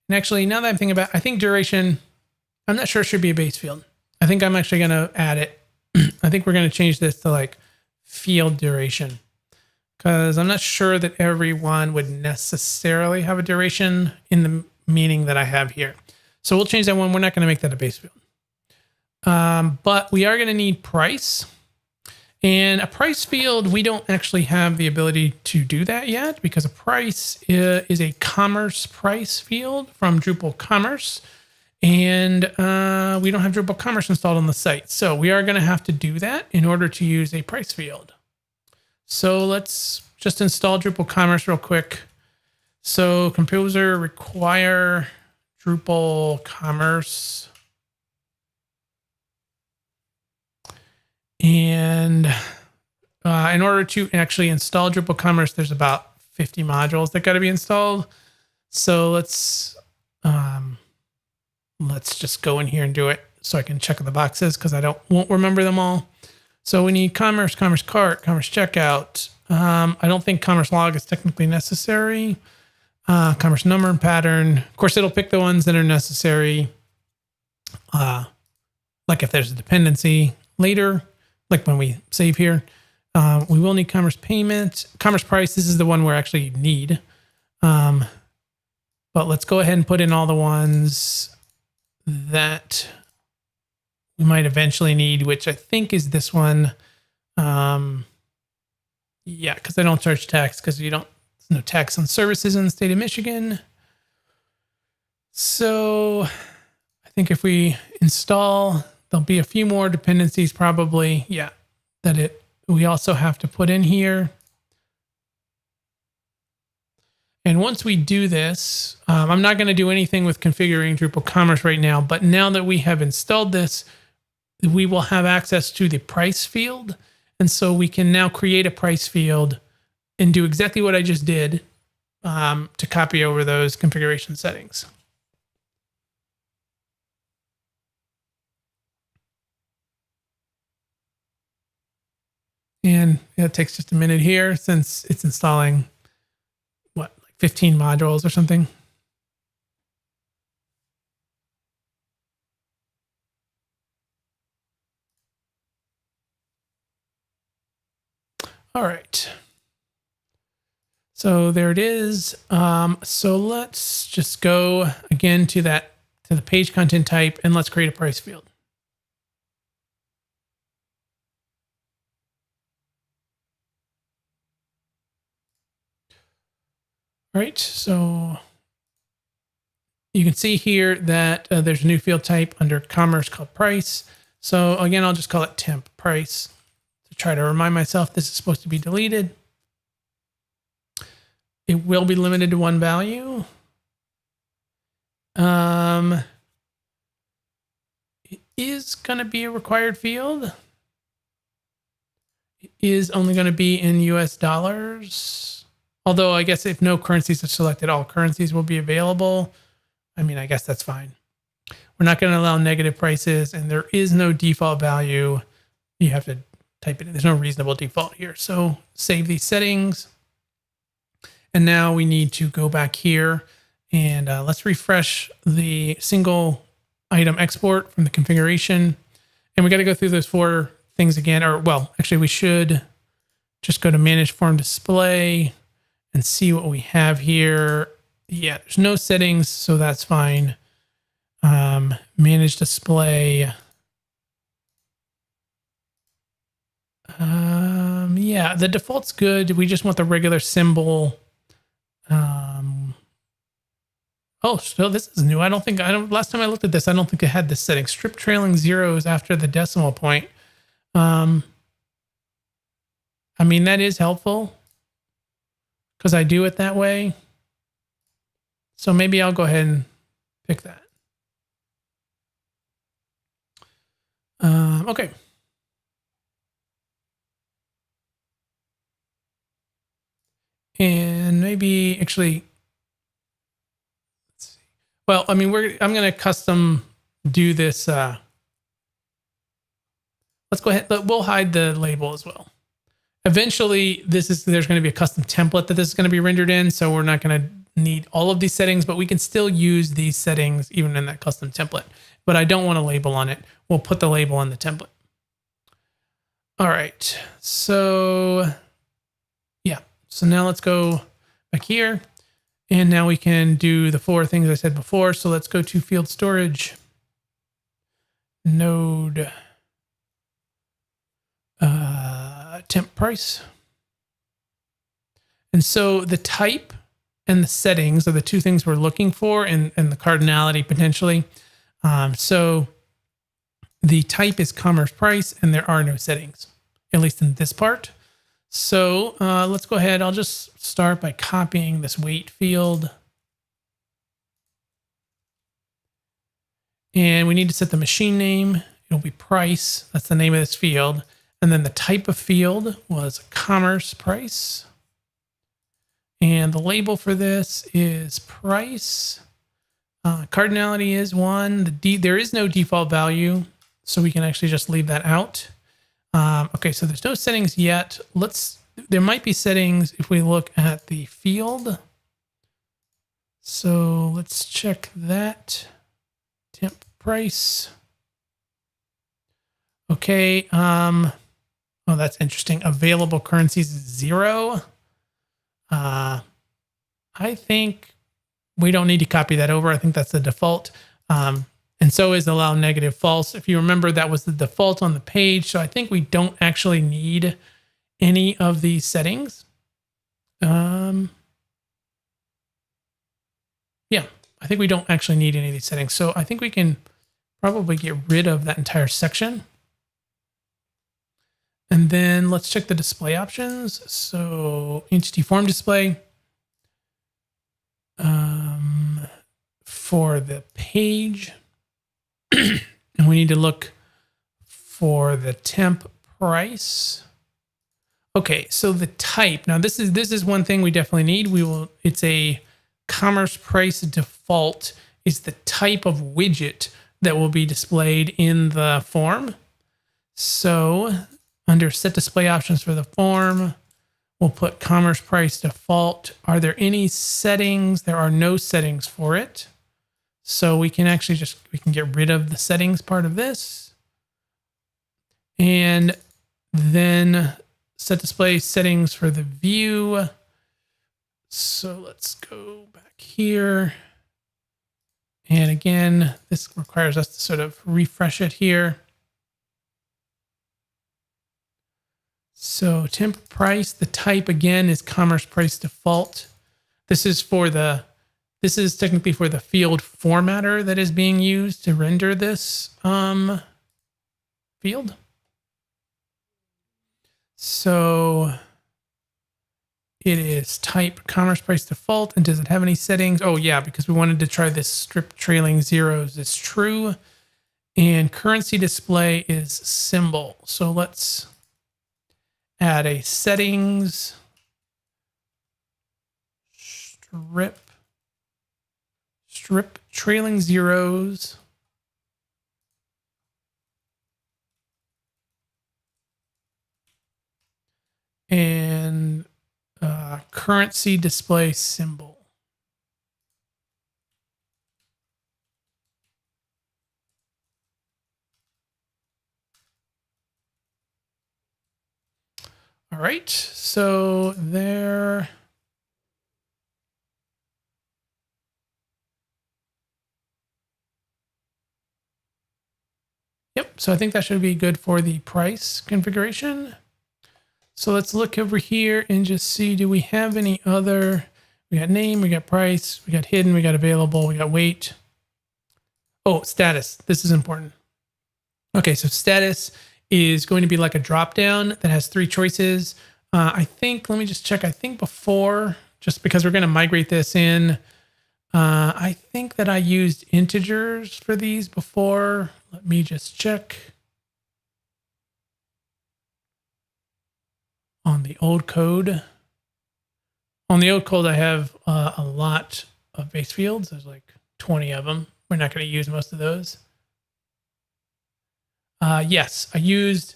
And actually, now that I'm thinking about it, I think duration, I'm not sure it should be a base field. I think I'm actually going to add it. I think we're going to change this to like field duration, because I'm not sure that everyone would necessarily have a duration in the meaning that I have here. So we'll change that one. We're not going to make that a base field. But we are going to need price. And a price field, we don't actually have the ability to do that yet, because a price is a commerce price field from Drupal Commerce. And we don't have Drupal Commerce installed on the site. So we are going to have to do that in order to use a price field. So let's just install Drupal Commerce real quick. So composer require Drupal Commerce. And in order to actually install Drupal Commerce, there's about 50 modules that got to be installed. So let's just go in here and do it so I can check the boxes, because I won't remember them all. So we need commerce, commerce cart, commerce checkout. I don't think commerce log is technically necessary. Commerce number and pattern. Of course, it'll pick the ones that are necessary. Like if there's a dependency later, like when we save here, we will need commerce payment, commerce price. This is the one we actually need. But let's go ahead and put in all the ones that we might eventually need, which I think is this one. Yeah, because I don't charge tax, because there's no tax on services in the state of Michigan. So I think if we install, there'll be a few more dependencies probably. Yeah, we also have to put in here. And once we do this, I'm not going to do anything with configuring Drupal Commerce right now, but now that we have installed this, we will have access to the price field. And so we can now create a price field and do exactly what I just did to copy over those configuration settings. And it takes just a minute here since it's installing, what, like 15 modules or something. All right. So there it is. So let's just go again to the page content type, and let's create a price field. All right, so you can see here that there's a new field type under commerce called price. So again, I'll just call it temp price to try to remind myself this is supposed to be deleted. It will be limited to one value. It is going to be a required field. It is only going to be in US dollars. Although I guess if no currencies are selected, all currencies will be available. I mean, I guess that's fine. We're not going to allow negative prices, and there is no default value. You have to type it in. There's no reasonable default here. So save these settings. And now we need to go back here and let's refresh the single item export from the configuration. And we got to go through those 4 things again. Or, well, actually, we should just go to Manage Form Display and see what we have here. Yeah, there's no settings, so that's fine. Manage display. Yeah, the default's good. We just want the regular symbol. Oh, so this is new. Last time I looked at this, I don't think it had this setting. Strip trailing zeros after the decimal point. I mean, that is helpful because I do it that way. So maybe I'll go ahead and pick that. Okay. And maybe actually, let's see. Well, I mean, I'm going to custom do this. Let's go ahead. We'll hide the label as well. Eventually, there's going to be a custom template that this is going to be rendered in. So we're not going to need all of these settings, but we can still use these settings even in that custom template. But I don't want a label on it. We'll put the label on the template. All right. So yeah. So now let's go back here. And now we can do the 4 things I said before. So let's go to field storage, node, temp price. And so the type and the settings are the 2 things we're looking for, and the cardinality potentially. So the type is commerce price, and there are no settings, at least in this part. So let's go ahead. I'll just start by copying this weight field. And we need to set the machine name. It'll be price. That's the name of this field. And then the type of field was commerce price. And the label for this is price. Cardinality is 1. There is no default value, so we can actually just leave that out. Okay, so there's no settings yet. There might be settings if we look at the field. So let's check that. Temp price. Okay. Oh, that's interesting. Available currencies is 0. I think we don't need to copy that over. I think that's the default. And so is allow negative false. If you remember, that was the default on the page. So I think we don't actually need any of these settings. Yeah, I think we don't actually need any of these settings. So I think we can probably get rid of that entire section. And then let's check the display options. So entity form display. For the page. And we need to look for the temp price. Okay, so the type. Now this is one thing we definitely need. It's a commerce price default is the type of widget that will be displayed in the form. So under set display options for the form, we'll put commerce price default. Are there any settings? There are no settings for it. So we can actually we can get rid of the settings part of this. And then set display settings for the view. So let's go back here. And again, this requires us to sort of refresh it here. So temp price, the type again is commerce price default. This is technically for the field formatter that is being used to render this field. So it is type commerce price default. And does it have any settings? Oh yeah, because we wanted to try this strip trailing zeros. It's true. And currency display is symbol. So let's add a settings strip trailing zeros. And currency display symbol. All right, so there. Yep, so I think that should be good for the price configuration. So let's look over here and just see, do we have any other? We got name, we got price, we got hidden, we got available, we got weight. Oh, status, this is important. Okay, so status is going to be like a drop down that has 3 choices. I think, let me just check. I think before, just because we're going to migrate this in, I think that I used integers for these before. Let me just check. on the old code. On the old code, I have a lot of base fields. There's like 20 of them. We're not going to use most of those. Yes, I used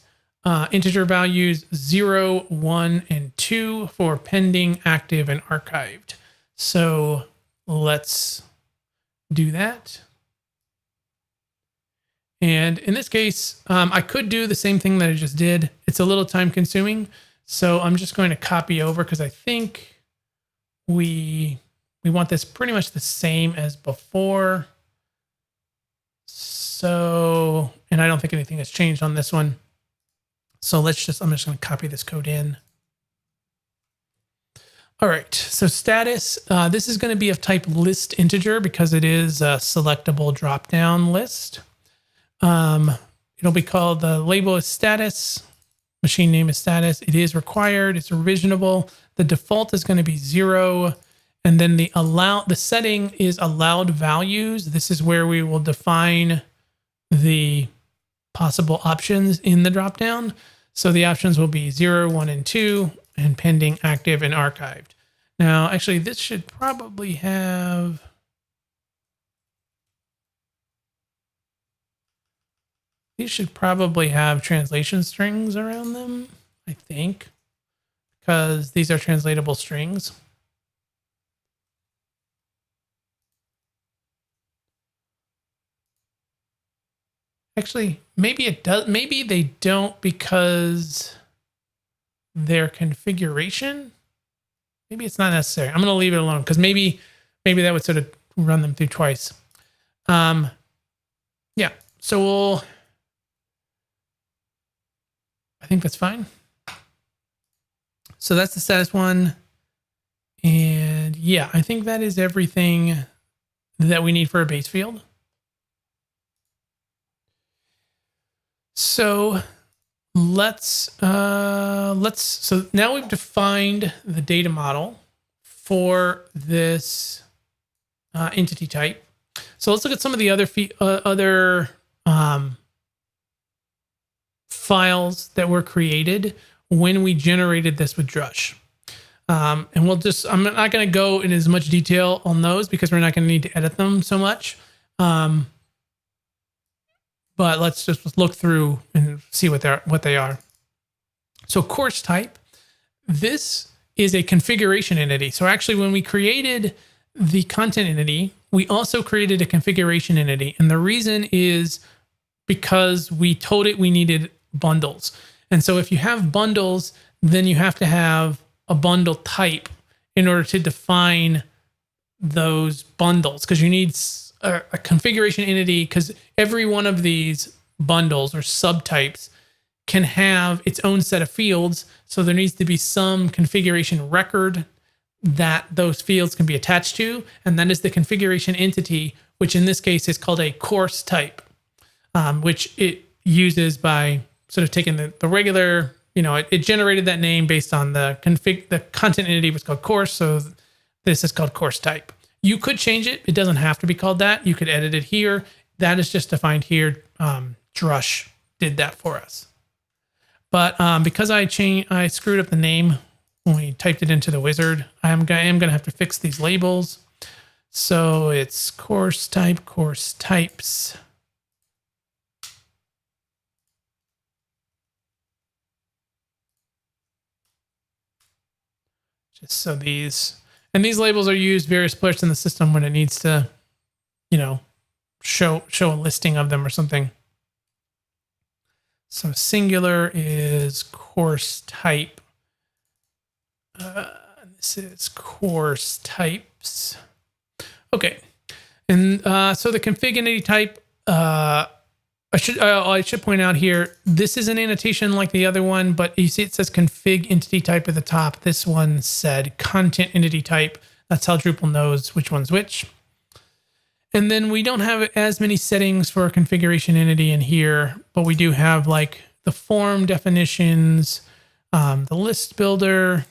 integer values 0, 1, and 2 for pending, active, and archived. So let's do that. And in this case, I could do the same thing that I just did. It's a little time consuming. So I'm just going to copy over because I think we want this pretty much the same as before. So, and I don't think anything has changed on this one. So I'm just going to copy this code in. All right, so status, this is going to be of type list integer because it is a selectable drop-down list. It'll be called, the label is status, machine name is status. It is required, it's revisionable. The default is going to be 0. And then the setting is allowed values. This is where we will define the possible options in the dropdown. So the options will be 0, 1, and 2, and pending, active, and archived. Now, actually, this should probably have... These should probably have translation strings around them, I think, because these are translatable strings. Actually, maybe it does. Maybe they don't because their configuration. Maybe it's not necessary. I'm going to leave it alone because maybe that would sort of run them through twice. Yeah. So I think that's fine. So that's the status one. And yeah, I think that is everything that we need for a base field. So so now we've defined the data model for this entity type. So let's look at some of the other files that were created when we generated this with Drush. And I'm not going to go in as much detail on those because we're not going to need to edit them so much. But let's just look through and see what they are. So course type, this is a configuration entity. So actually when we created the content entity, we also created a configuration entity. And the reason is because we told it we needed bundles. And so if you have bundles, then you have to have a bundle type in order to define those bundles, because you need a configuration entity, because every one of these bundles or subtypes can have its own set of fields. So there needs to be some configuration record that those fields can be attached to. And that is the configuration entity, which in this case is called a course type, which it uses by sort of taking the regular, it generated that name based on the content entity was called course. So this is called course type. You could change it. It doesn't have to be called that. You could edit it here. That is just defined here. Drush did that for us. But because I screwed up the name when we typed it into the wizard, I am going to have to fix these labels. So it's course type, course types. Just so these labels are used various places in the system when it needs to, show a listing of them or something. So singular is course type. This is course types. Okay. And so the config entity type, I should point out here, this is an annotation like the other one, but you see it says config entity type at the top. This one said content entity type. That's how Drupal knows which one's which. And then we don't have as many settings for a configuration entity in here, but we do have like the form definitions, the list builder,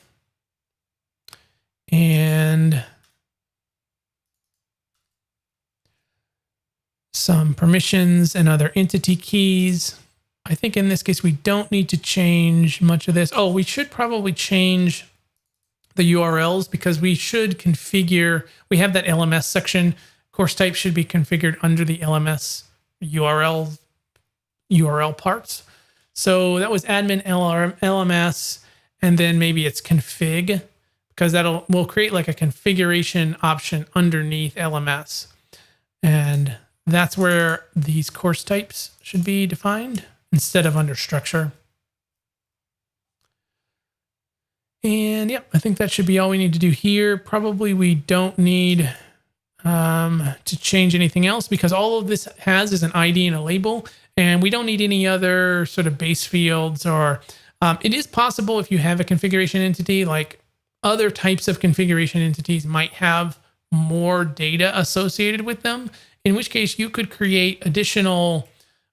and some permissions and other entity keys. I think in this case, we don't need to change much of this. Oh, we should probably change the URLs because we should configure, we have that LMS section. Course type should be configured under the LMS URL parts. So that was admin LMS, and then maybe it's config, because we'll create like a configuration option underneath LMS. And that's where these course types should be defined instead of under structure. And yeah, I think that should be all we need to do here. Probably we don't need to change anything else because all of this has is an ID and a label, and we don't need any other sort of base fields. Or it is possible if you have a configuration entity, like other types of configuration entities might have more data associated with them, in which case you could create additional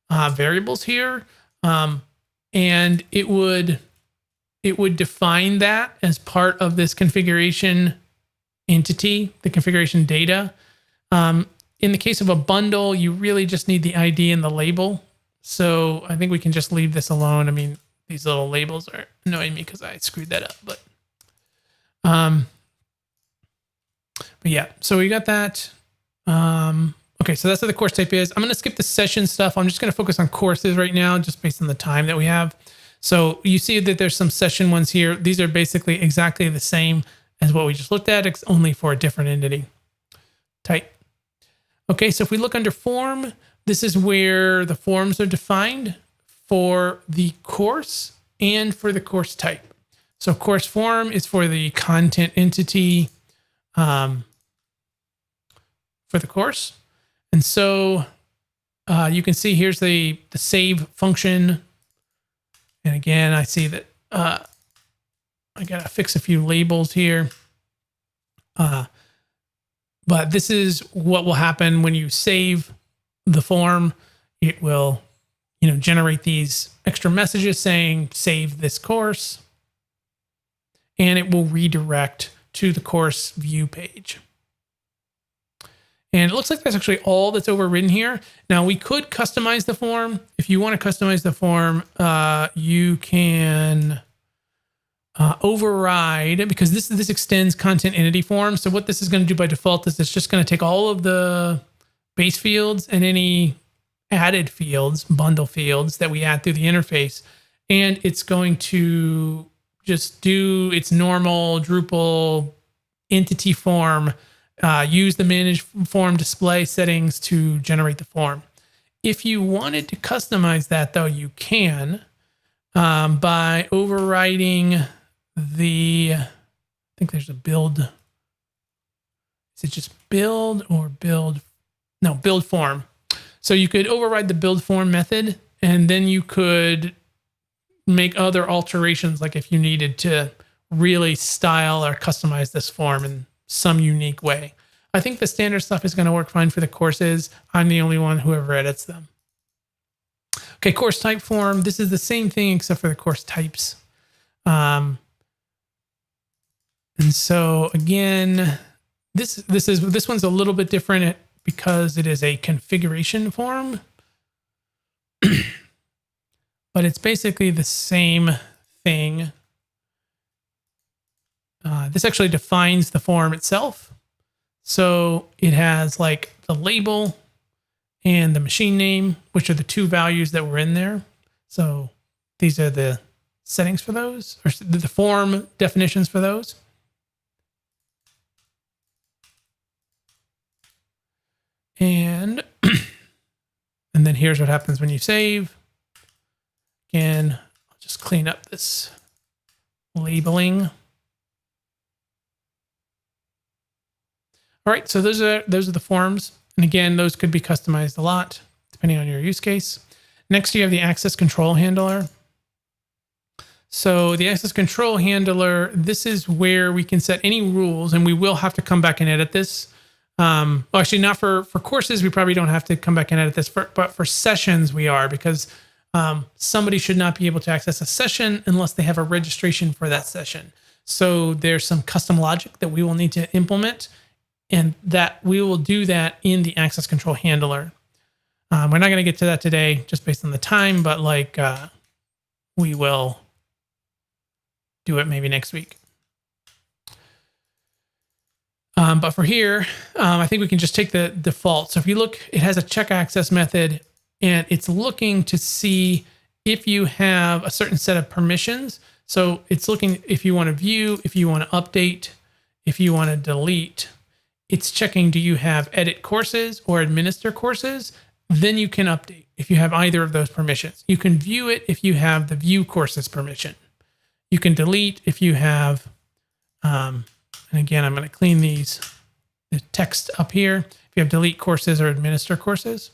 variables here, and it would define that as part of this configuration entity, the configuration data. In the case of a bundle, you really just need the ID and the label. So I think we can just leave this alone. I mean, these little labels are annoying me because I screwed that up, but yeah, so we got that. Okay, so that's what the course type is. I'm going to skip the session stuff. I'm just going to focus on courses right now, just based on the time that we have. So you see that there's some session ones here. These are basically exactly the same as what we just looked at, it's only for a different entity type. Okay, so if we look under form, this is where the forms are defined for the course and for the course type. So course form is for the content entity for the course. And so you can see here's the save function. And again, I see that I got to fix a few labels here. But this is what will happen when you save the form. It will, generate these extra messages saying save this course, and it will redirect to the course view page. And it looks like that's actually all that's overridden here. Now we could customize the form. If you want to customize the form, you can override, because this extends content entity form. So what this is going to do by default is it's just going to take all of the base fields and any added fields, bundle fields that we add through the interface, and it's going to just do its normal Drupal entity form, use the manage form display settings to generate the form. If you wanted to customize that, though, you can by overriding I think there's a build. Is it just build or build? No, build form. So you could override the build form method, and then you could make other alterations, like if you needed to really style or customize this form in some unique way. I think the standard stuff is going to work fine for the courses. I'm the only one who ever edits them. Okay, course type form. This is the same thing except for the course types. And so again, this one's a little bit different because it is a configuration form, but it's basically the same thing. This actually defines the form itself. So it has like the label and the machine name, which are the two values that were in there. So these are the settings for those, or the form definitions for those. And then here's what happens when you save. Again, I'll just clean up this labeling. All right, so those are the forms. And again, those could be customized a lot depending on your use case. Next, you have the access control handler. So the access control handler, this is where we can set any rules, and we will have to come back and edit this. Well, actually, not for courses, we probably don't have to come back and edit this, but for sessions we are, because somebody should not be able to access a session unless they have a registration for that session. So there's some custom logic that we will need to implement, and that we will do that in the access control handler. We're not going to get to that today just based on the time, but like we will do it maybe next week. But for here, I think we can just take the default. So if you look, it has a check access method, and it's looking to see if you have a certain set of permissions. So it's looking if you want to view, if you want to update, if you want to delete. It's checking, do you have edit courses or administer courses? Then you can update if you have either of those permissions. You can view it if you have the view courses permission. You can delete if you have, and again, I'm going to clean the text up here. If you have delete courses or administer courses.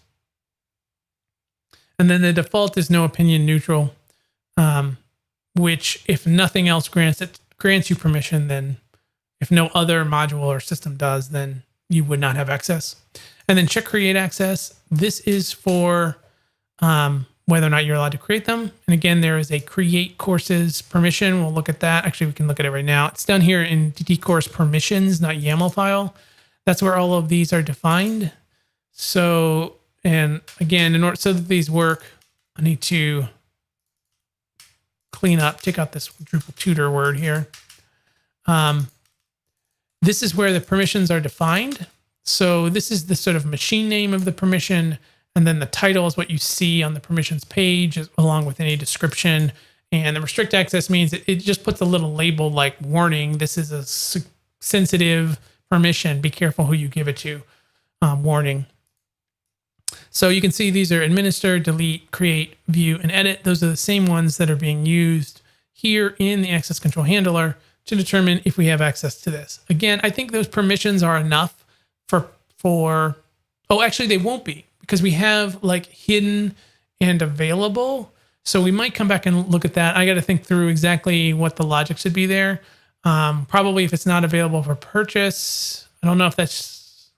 And then the default is no opinion neutral, which if nothing else grants you permission, then if no other module or system does, then you would not have access. And then check create access. This is for whether or not you're allowed to create them. And again, there is a create courses permission. We'll look at that. Actually, we can look at it right now. It's down here in DT course permissions, not YAML file. That's where all of these are defined. So, and again, in order so that these work, I need to clean up, take out this DrupalTutor word here. This is where the permissions are defined. So this is the sort of machine name of the permission. And then the title is what you see on the permissions page, along with any description. And the restrict access means it just puts a little label like warning. This is a sensitive permission. Be careful who you give it to. Warning. So you can see these are administer, delete, create, view, and edit. Those are the same ones that are being used here in the access control handler to determine if we have access to this. Again, I think those permissions are enough for oh, actually they won't be, because we have like hidden and available. So we might come back and look at that. I got to think through exactly what the logic should be there. Probably if it's not available for purchase, I don't know if that's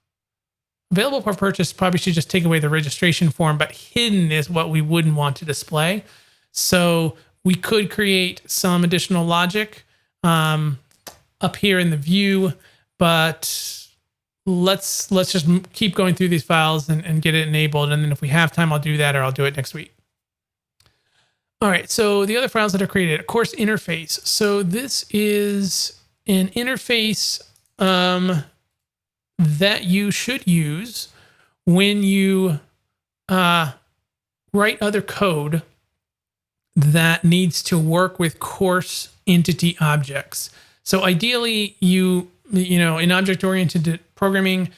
available for purchase, probably should just take away the registration form, but hidden is what we wouldn't want to display. So we could create some additional logic up here in the view, but let's just keep going through these files and get it enabled. And then if we have time, I'll do that, or I'll do it next week. All right, so the other files that are created, of course, interface. So this is an interface that you should use when you write other code that needs to work with course entity objects. So ideally, you know, in object-oriented programming,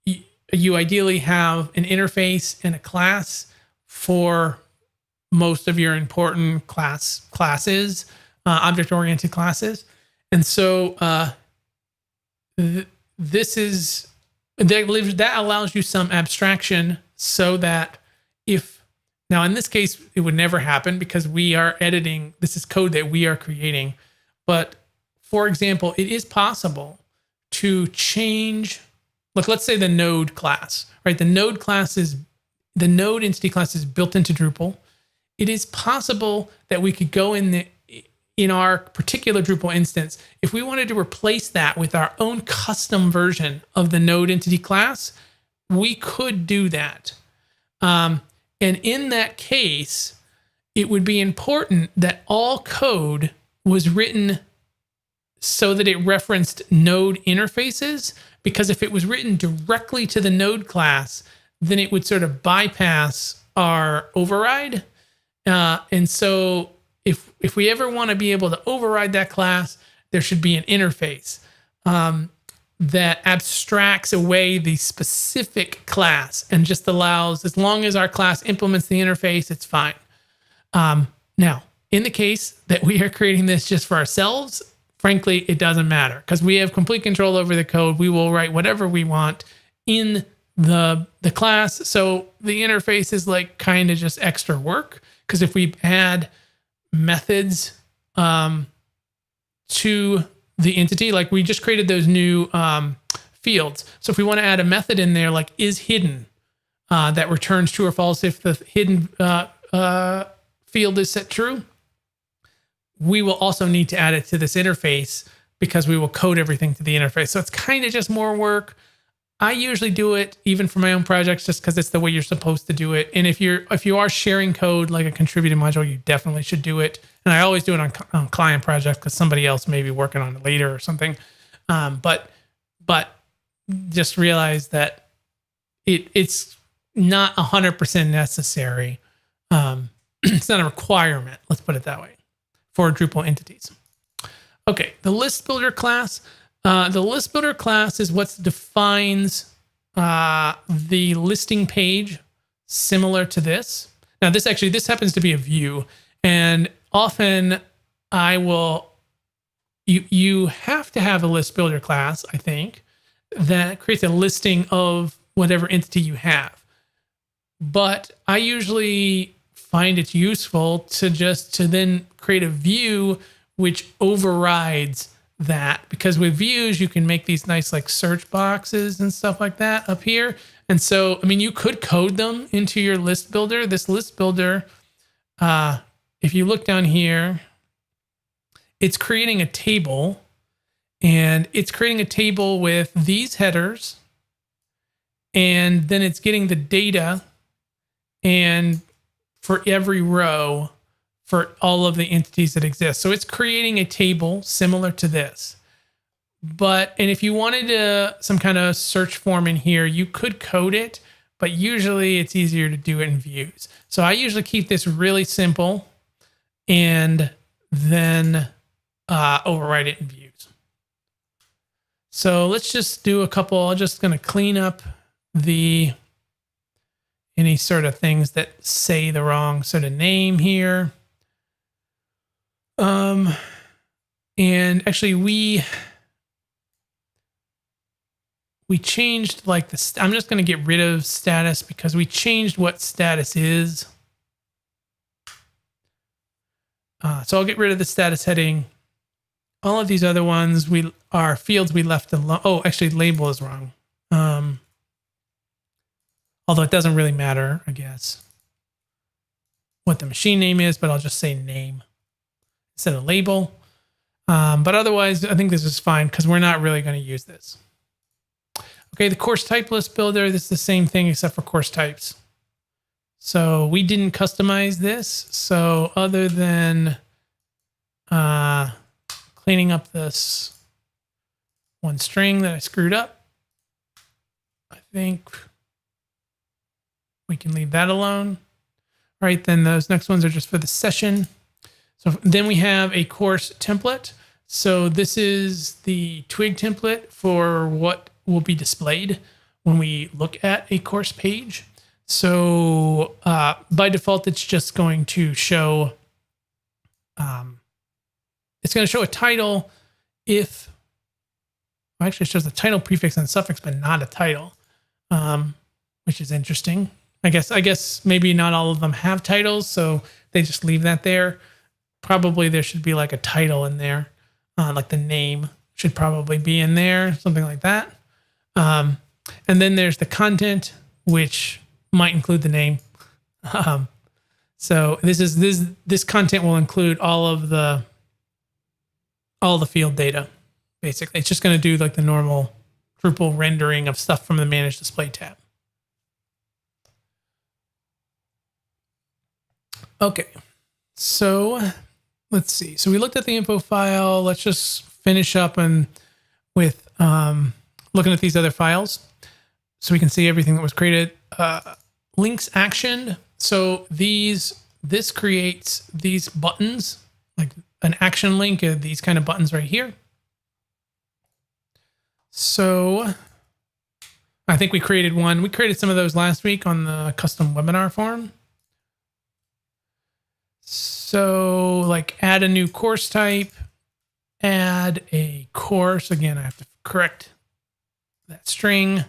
you ideally have an interface and a class for most of your important classes, object-oriented classes. And so that allows you some abstraction so that now in this case, it would never happen because we are editing, this is code that we are creating. But for example, it is possible to change, let's say the node class, right? The node entity class is built into Drupal. It is possible that we could go in our particular Drupal instance, if we wanted to replace that with our own custom version of the node entity class, we could do that. And in that case, it would be important that all code was written so that it referenced node interfaces, because if it was written directly to the node class, then it would sort of bypass our override. And so if we ever want to be able to override that class, there should be an interface that abstracts away the specific class and just allows, as long as our class implements the interface, it's fine. Now, in the case that we are creating this just for ourselves, frankly, it doesn't matter because we have complete control over the code. We will write whatever we want in the class. So the interface is like kind of just extra work, because if we add methods to the entity, like we just created those new fields. So if we want to add a method in there, like is hidden, that returns true or false if the hidden field is set true, we will also need to add it to this interface because we will code everything to the interface. So it's kind of just more work. I usually do it even for my own projects just because it's the way you're supposed to do it. And if you are sharing code like a contributed module, you definitely should do it. And I always do it on client projects because somebody else may be working on it later or something. But just realize that it's not 100% necessary. It's not a requirement. Let's put it that way for Drupal entities. Okay, the list builder class. The list builder class is what defines the listing page similar to this. Now, this happens to be a view, and often you have to have a list builder class, I think, that creates a listing of whatever entity you have. But I usually find it's useful to then create a view which overrides that, because with views you can make these nice like search boxes and stuff like that up here. And so, I mean, you could code them into your list builder. This list builder, if you look down here, it's creating a table, and it's creating a table with these headers, and then it's getting the data and for every row for all of the entities that exist. So it's creating a table similar to this. And if you wanted some kind of search form in here, you could code it, but usually it's easier to do it in views. So I usually keep this really simple and then override it in views. So let's just do a couple. I'm just going to clean up any sort of things that say the wrong sort of name here. And actually we changed like this. I'm just going to get rid of status because we changed what status is. So I'll get rid of the status heading. All of these other ones are fields we left alone. Oh, actually label is wrong. Although it doesn't really matter, I guess, what the machine name is, but I'll just say name instead of label. But otherwise, I think this is fine because we're not really going to use this. Okay, the course type list builder, this is the same thing except for course types. So we didn't customize this. So other than cleaning up this one string that I screwed up, I think we can leave that alone. All right, then those next ones are just for the session. So then we have a course template. So this is the Twig template for what will be displayed when we look at a course page. So by default, it's just going to show, it's going to show a title if, well, actually it shows the title prefix and suffix, but not a title, which is interesting. I guess maybe not all of them have titles, so they just leave that there. Probably there should be like a title in there, like the name should probably be in there, something like that. And then there's the content, which might include the name. So this content will include all the field data. Basically, it's just going to do like the normal Drupal rendering of stuff from the Manage Display tab. Okay, so let's see. So we looked at the info file. Let's just finish up with looking at these other files so we can see everything that was created. Links actioned. So this creates these buttons, like an action link, these kind of buttons right here. So I think we created one. We created some of those last week on the custom webinar form. So like add a new course type, add a course. Again, I have to correct that string,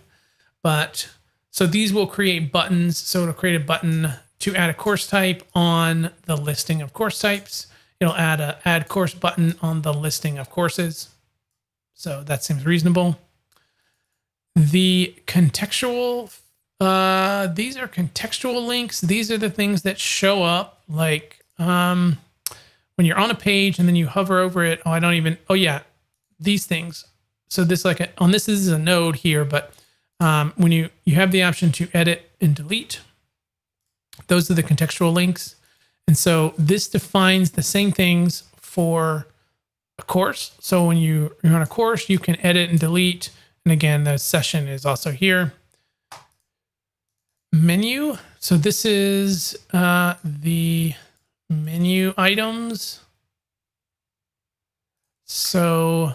but so these will create buttons. So it'll create a button to add a course type on the listing of course types. It'll add a add course button on the listing of courses. So that seems reasonable. The contextual, these are contextual links. These are the things that show up like when you're on a page and then you hover over it. Oh yeah, these things. So this this is a node here, but when you have the option to edit and delete, those are the contextual links. And so this defines the same things for a course. So when you're on a course, you can edit and delete. And again, the session is also here. Menu. So this is the menu items. So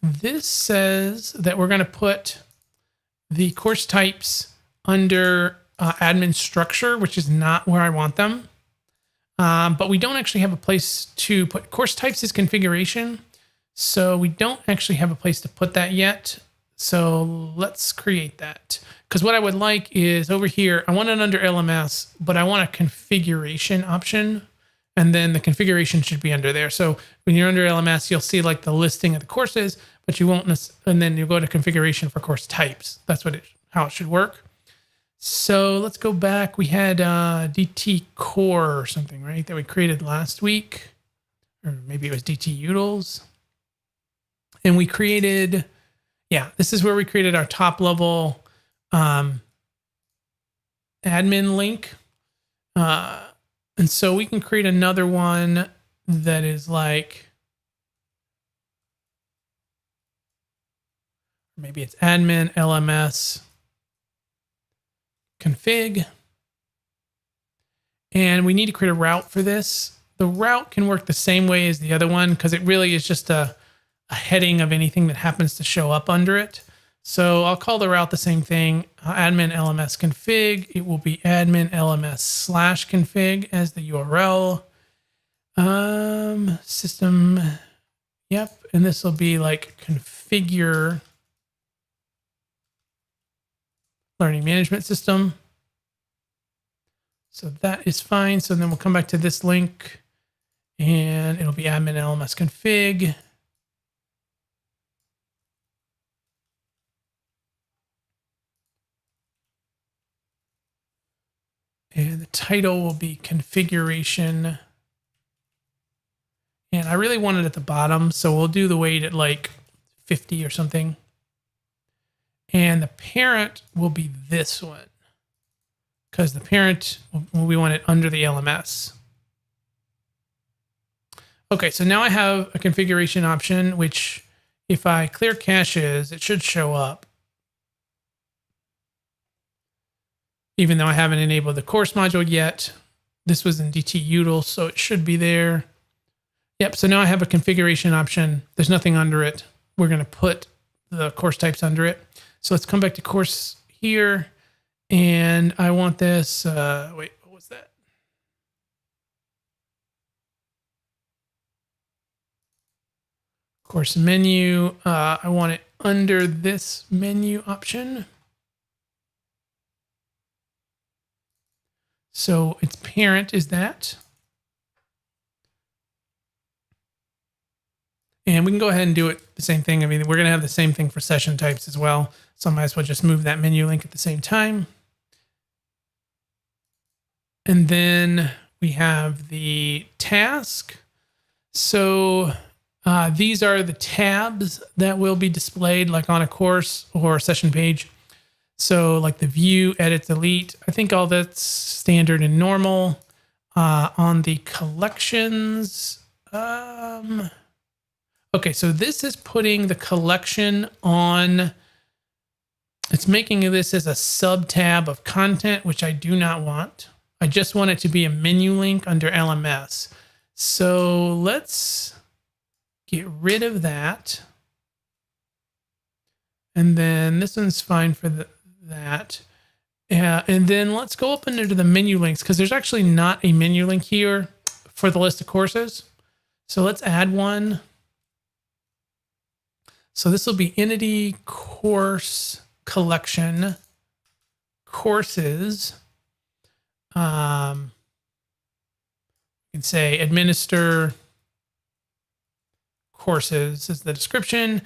this says that we're going to put the course types under admin structure, which is not where I want them. But we don't actually have a place to put course types as configuration. So we don't actually have a place to put that yet. So let's create that. Because what I would like is over here, I want it under LMS, but I want a configuration option. And then the configuration should be under there. So when you're under LMS, you'll see like the listing of the courses, but you won't, and then you go to configuration for course types. That's how it should work. So let's go back. We had DT core or something, right? That we created last week, or maybe it was DT utils. And we created, yeah, this is where we created our top level admin link. And so we can create another one that is like, maybe it's admin LMS config. And we need to create a route for this. The route can work the same way as the other one because it really is just a heading of anything that happens to show up under it. So I'll call the route the same thing, admin LMS config. It will be admin LMS /config as the URL. System, yep. And this will be like configure learning management system. So that is fine. So then we'll come back to this link and it'll be admin LMS config. And the title will be configuration. And I really want it at the bottom, so we'll do the weight at like 50 or something. And the parent will be this one, because the parent, we want it under the LMS. Okay, so now I have a configuration option, which if I clear caches, it should show up. Even though I haven't enabled the course module yet. This was in DT util, so it should be there. Yep, so now I have a configuration option. There's nothing under it. We're going to put the course types under it. So let's come back to course here. And I want this, wait, what was that? Course menu, I want it under this menu option. So its parent is that. And we can go ahead and do it the same thing. I mean, we're going to have the same thing for session types as well. So I might as well just move that menu link at the same time. And then we have the task. So these are the tabs that will be displayed like on a course or a session page. So like the view, edit, delete, I think all that's standard and normal. On the collections, okay, so this is putting the collection on, it's making this as a sub tab of content, which I do not want. I just want it to be a menu link under LMS. So let's get rid of that. And then this one's fine for that. And then let's go up into the menu links because there's actually not a menu link here for the list of courses. So let's add one. So this will be entity course collection courses. You can say administer courses is the description.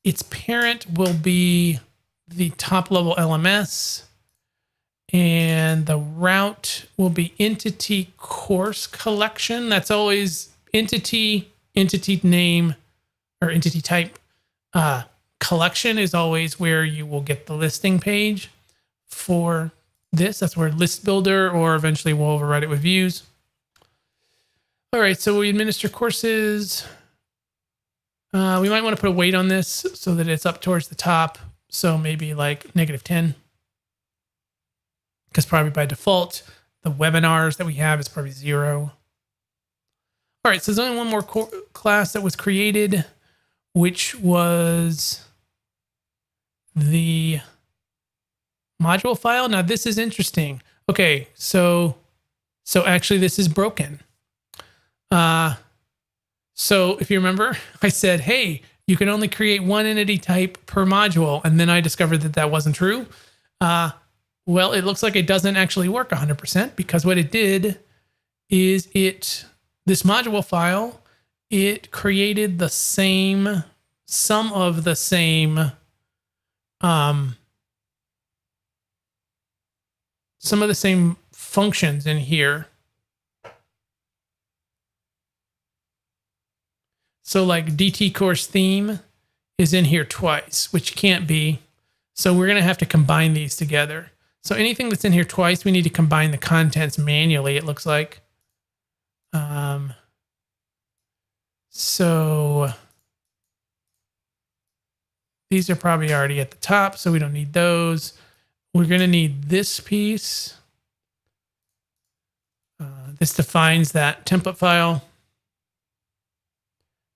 Its parent will be the top level LMS, and the route will be entity course collection. That's always entity name, or entity type, collection is always where you will get the listing page for this. That's where list builder, or eventually we'll override it with views. All right, so we administer courses. We might want to put a weight on this so that it's up towards the top. So maybe like -10, because probably by default, the webinars that we have is probably 0. All right, so there's only one more class that was created, which was the module file. Now this is interesting. Okay, so actually this is broken. So if you remember, I said, hey, you can only create one entity type per module. And then I discovered that that wasn't true. Well, it looks like it doesn't actually work 100%, because what it did is this module file, it created some of the same functions in here. So like DT course theme is in here twice, which can't be. So we're going to have to combine these together. So anything that's in here twice, we need to combine the contents manually, it looks like. So these are probably already at the top, so we don't need those. We're going to need this piece. This defines that template file.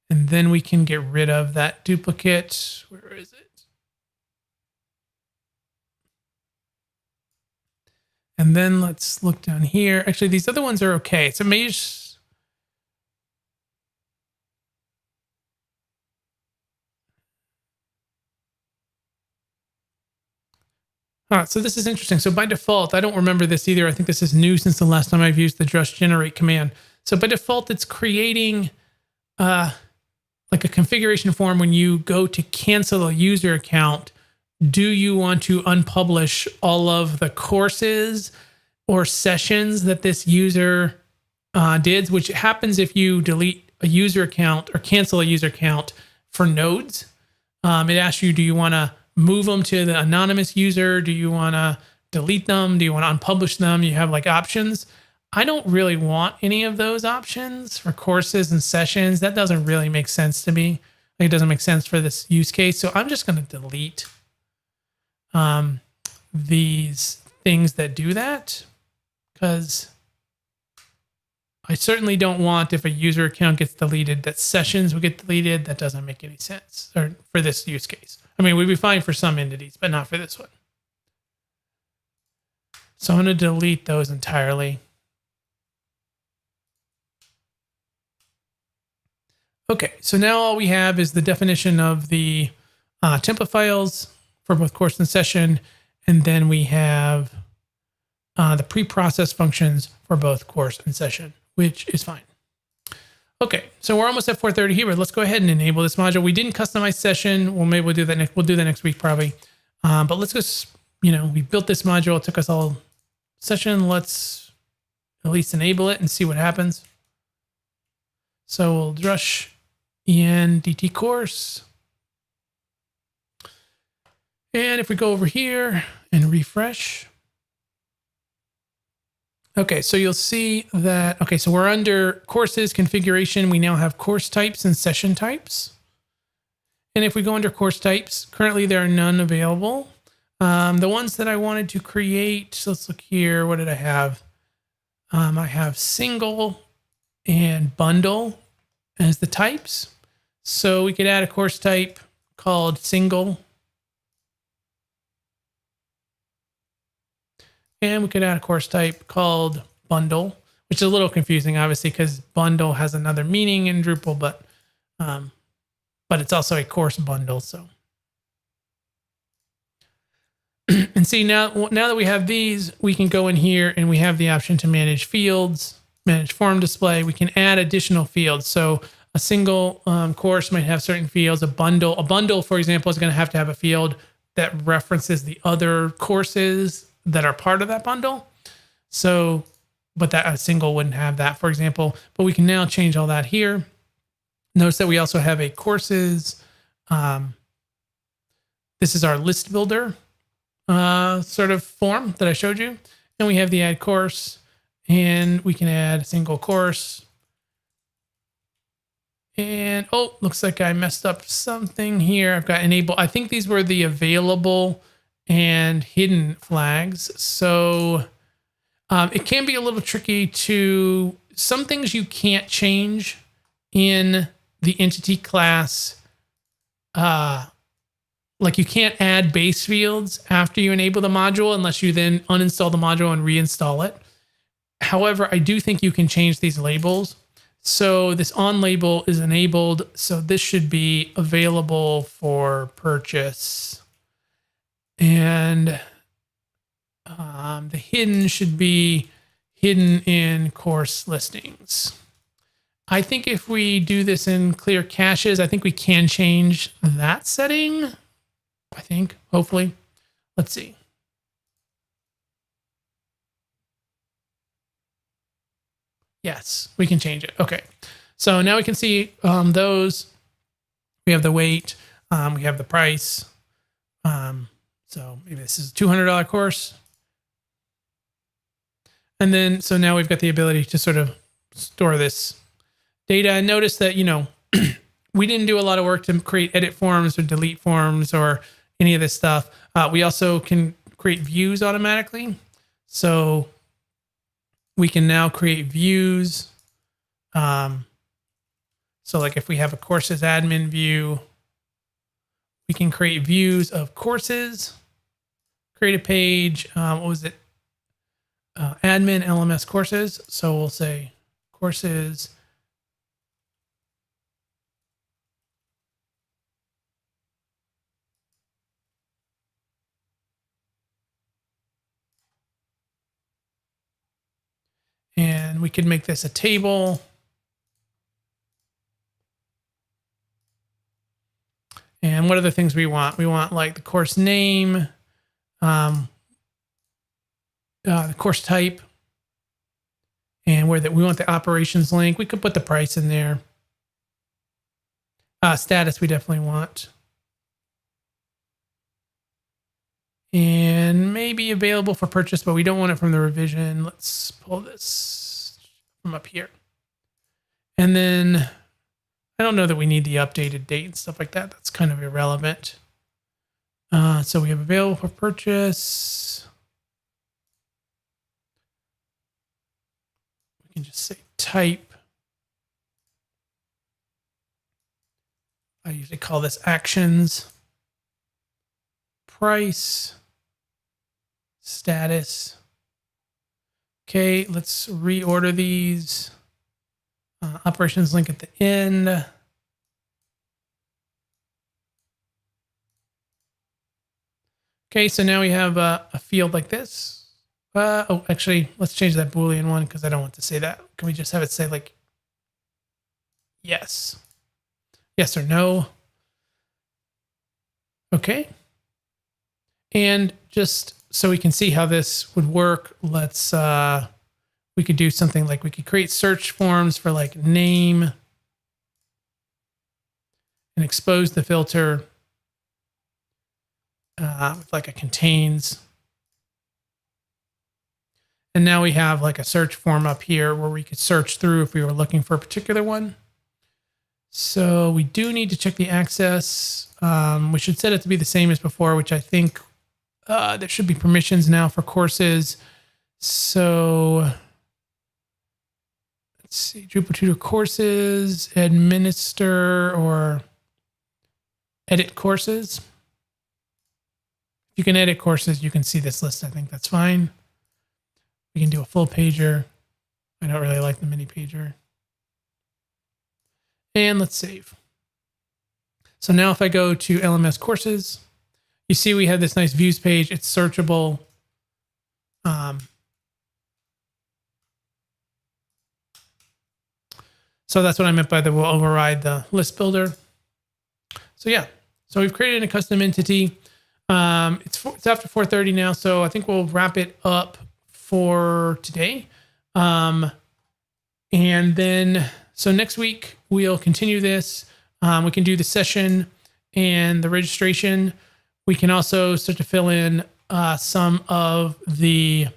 And then we can get rid of that duplicate. Where is it? And then let's look down here. Actually, these other ones are okay. So maybe just, all right, so this is interesting. So by default, I don't remember this either. I think this is new since the last time I've used the just generate command. So by default, it's creating like a configuration form. When you go to cancel a user account, do you want to unpublish all of the courses or sessions that this user did, which happens if you delete a user account or cancel a user account for nodes. It asks you, do you want to move them to the anonymous user? Do you want to delete them? Do you want to unpublish them? You have like options. I don't really want any of those options for courses and sessions. That doesn't really make sense to me. Like, it doesn't make sense for this use case. So I'm just going to delete these things that do that, because I certainly don't want, if a user account gets deleted, that sessions will get deleted. That doesn't make any sense for this use case. I mean, we'd be fine for some entities, but not for this one. So I'm going to delete those entirely. Okay, so now all we have is the definition of the template files for both course and session, and then we have the pre-process functions for both course and session, which is fine. Okay, so we're almost at 4:30 here, but let's go ahead and enable this module. We didn't customize session. Well, maybe we'll do that next. We'll do that next week probably. But let's just, we built this module. It took us all session. Let's at least enable it and see what happens. So we'll drush en DT course. And if we go over here and refresh. Okay, so you'll see that, okay, so we're under courses configuration. We now have course types and session types. And if we go under course types, currently there are none available. The ones that I wanted to create, so let's look here. What did I have? I have single and bundle as the types. So we could add a course type called single. And we could add a course type called bundle, which is a little confusing, obviously, because bundle has another meaning in Drupal, but it's also a course bundle. So, and see, now that we have these, we can go in here and we have the option to manage fields, manage form display. We can add additional fields. So a single course might have certain fields. A bundle, for example, is going to have a field that references the other courses that are part of that bundle. So, but that a single wouldn't have that, for example. But we can now change all that here. Notice that we also have a courses this is our list builder sort of form that I showed you. And we have the add course, and we can add a single course. And oh, looks like I messed up something here. I've got enable. I think these were the available and hidden flags. So it can be a little tricky to, some things you can't change in the entity class. Like you can't add base fields after you enable the module unless you then uninstall the module and reinstall it. However, I do think you can change these labels. So this on label is enabled. So this should be available for purchase. And the hidden should be hidden in course listings. I think if we do this in clear caches, I think we can change that setting. I think, hopefully. Let's see. Yes, we can change it. Okay. So now we can see those. We have the weight. We have the price. So maybe this is a $200 course. And then, so now we've got the ability to sort of store this data. And notice that, you know, we didn't do a lot of work to create edit forms or delete forms or any of this stuff. We also can create views automatically. So we can now create views. So like if we have a courses admin view, we can create views of courses, create a page. What was it? Admin LMS courses. So we'll say courses. And we could make this a table. And what are the things we want? We want like the course name, the course type, and where that we want the operations link. We could put the price in there. Status we definitely want. And maybe available for purchase, but we don't want it from the revision. Let's pull this from up here. And then I don't know that we need the updated date and stuff like that. That's kind of irrelevant. So we have available for purchase. We can just say type. I usually call this actions. Price. Status. Okay, let's reorder these. Operations link at the end. Okay, so now we have a field like this. Oh, actually, let's change that Boolean one because I don't want to say that. Can we just have it say like yes? Yes or no? Okay. And just so we can see how this would work, let's we could do something like we could create search forms for like name and expose the filter with like a contains. And now we have like a search form up here where we could search through if we were looking for a particular one. So we do need to check the access. We should set it to be the same as before, which I think there should be permissions now for courses. So let's see, DrupalTutor courses, administer or edit courses. If you can edit courses, you can see this list. I think that's fine. We can do a full pager. I don't really like the mini pager. And let's save. So now if I go to LMS courses, you see we have this nice views page. It's searchable. So that's what I meant by the we'll override the list builder. So yeah, so we've created a custom entity. It's after 4:30 now, so I think we'll wrap it up for today. And then, so next week we'll continue this. We can do the session and the registration. we can also start to fill in some of the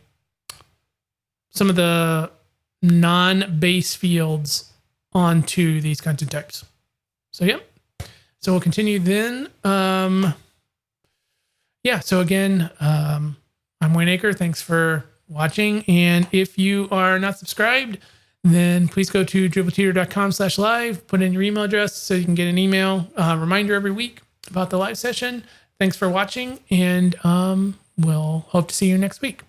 non-base fields onto these content types. So yeah, so we'll continue then. Yeah, so again, I'm Wayne Aker. Thanks for watching. And if you are not subscribed, then please go to DrupalTutor.com/live, put in your email address so you can get an email reminder every week about the live session. Thanks for watching, and we'll hope to see you next week.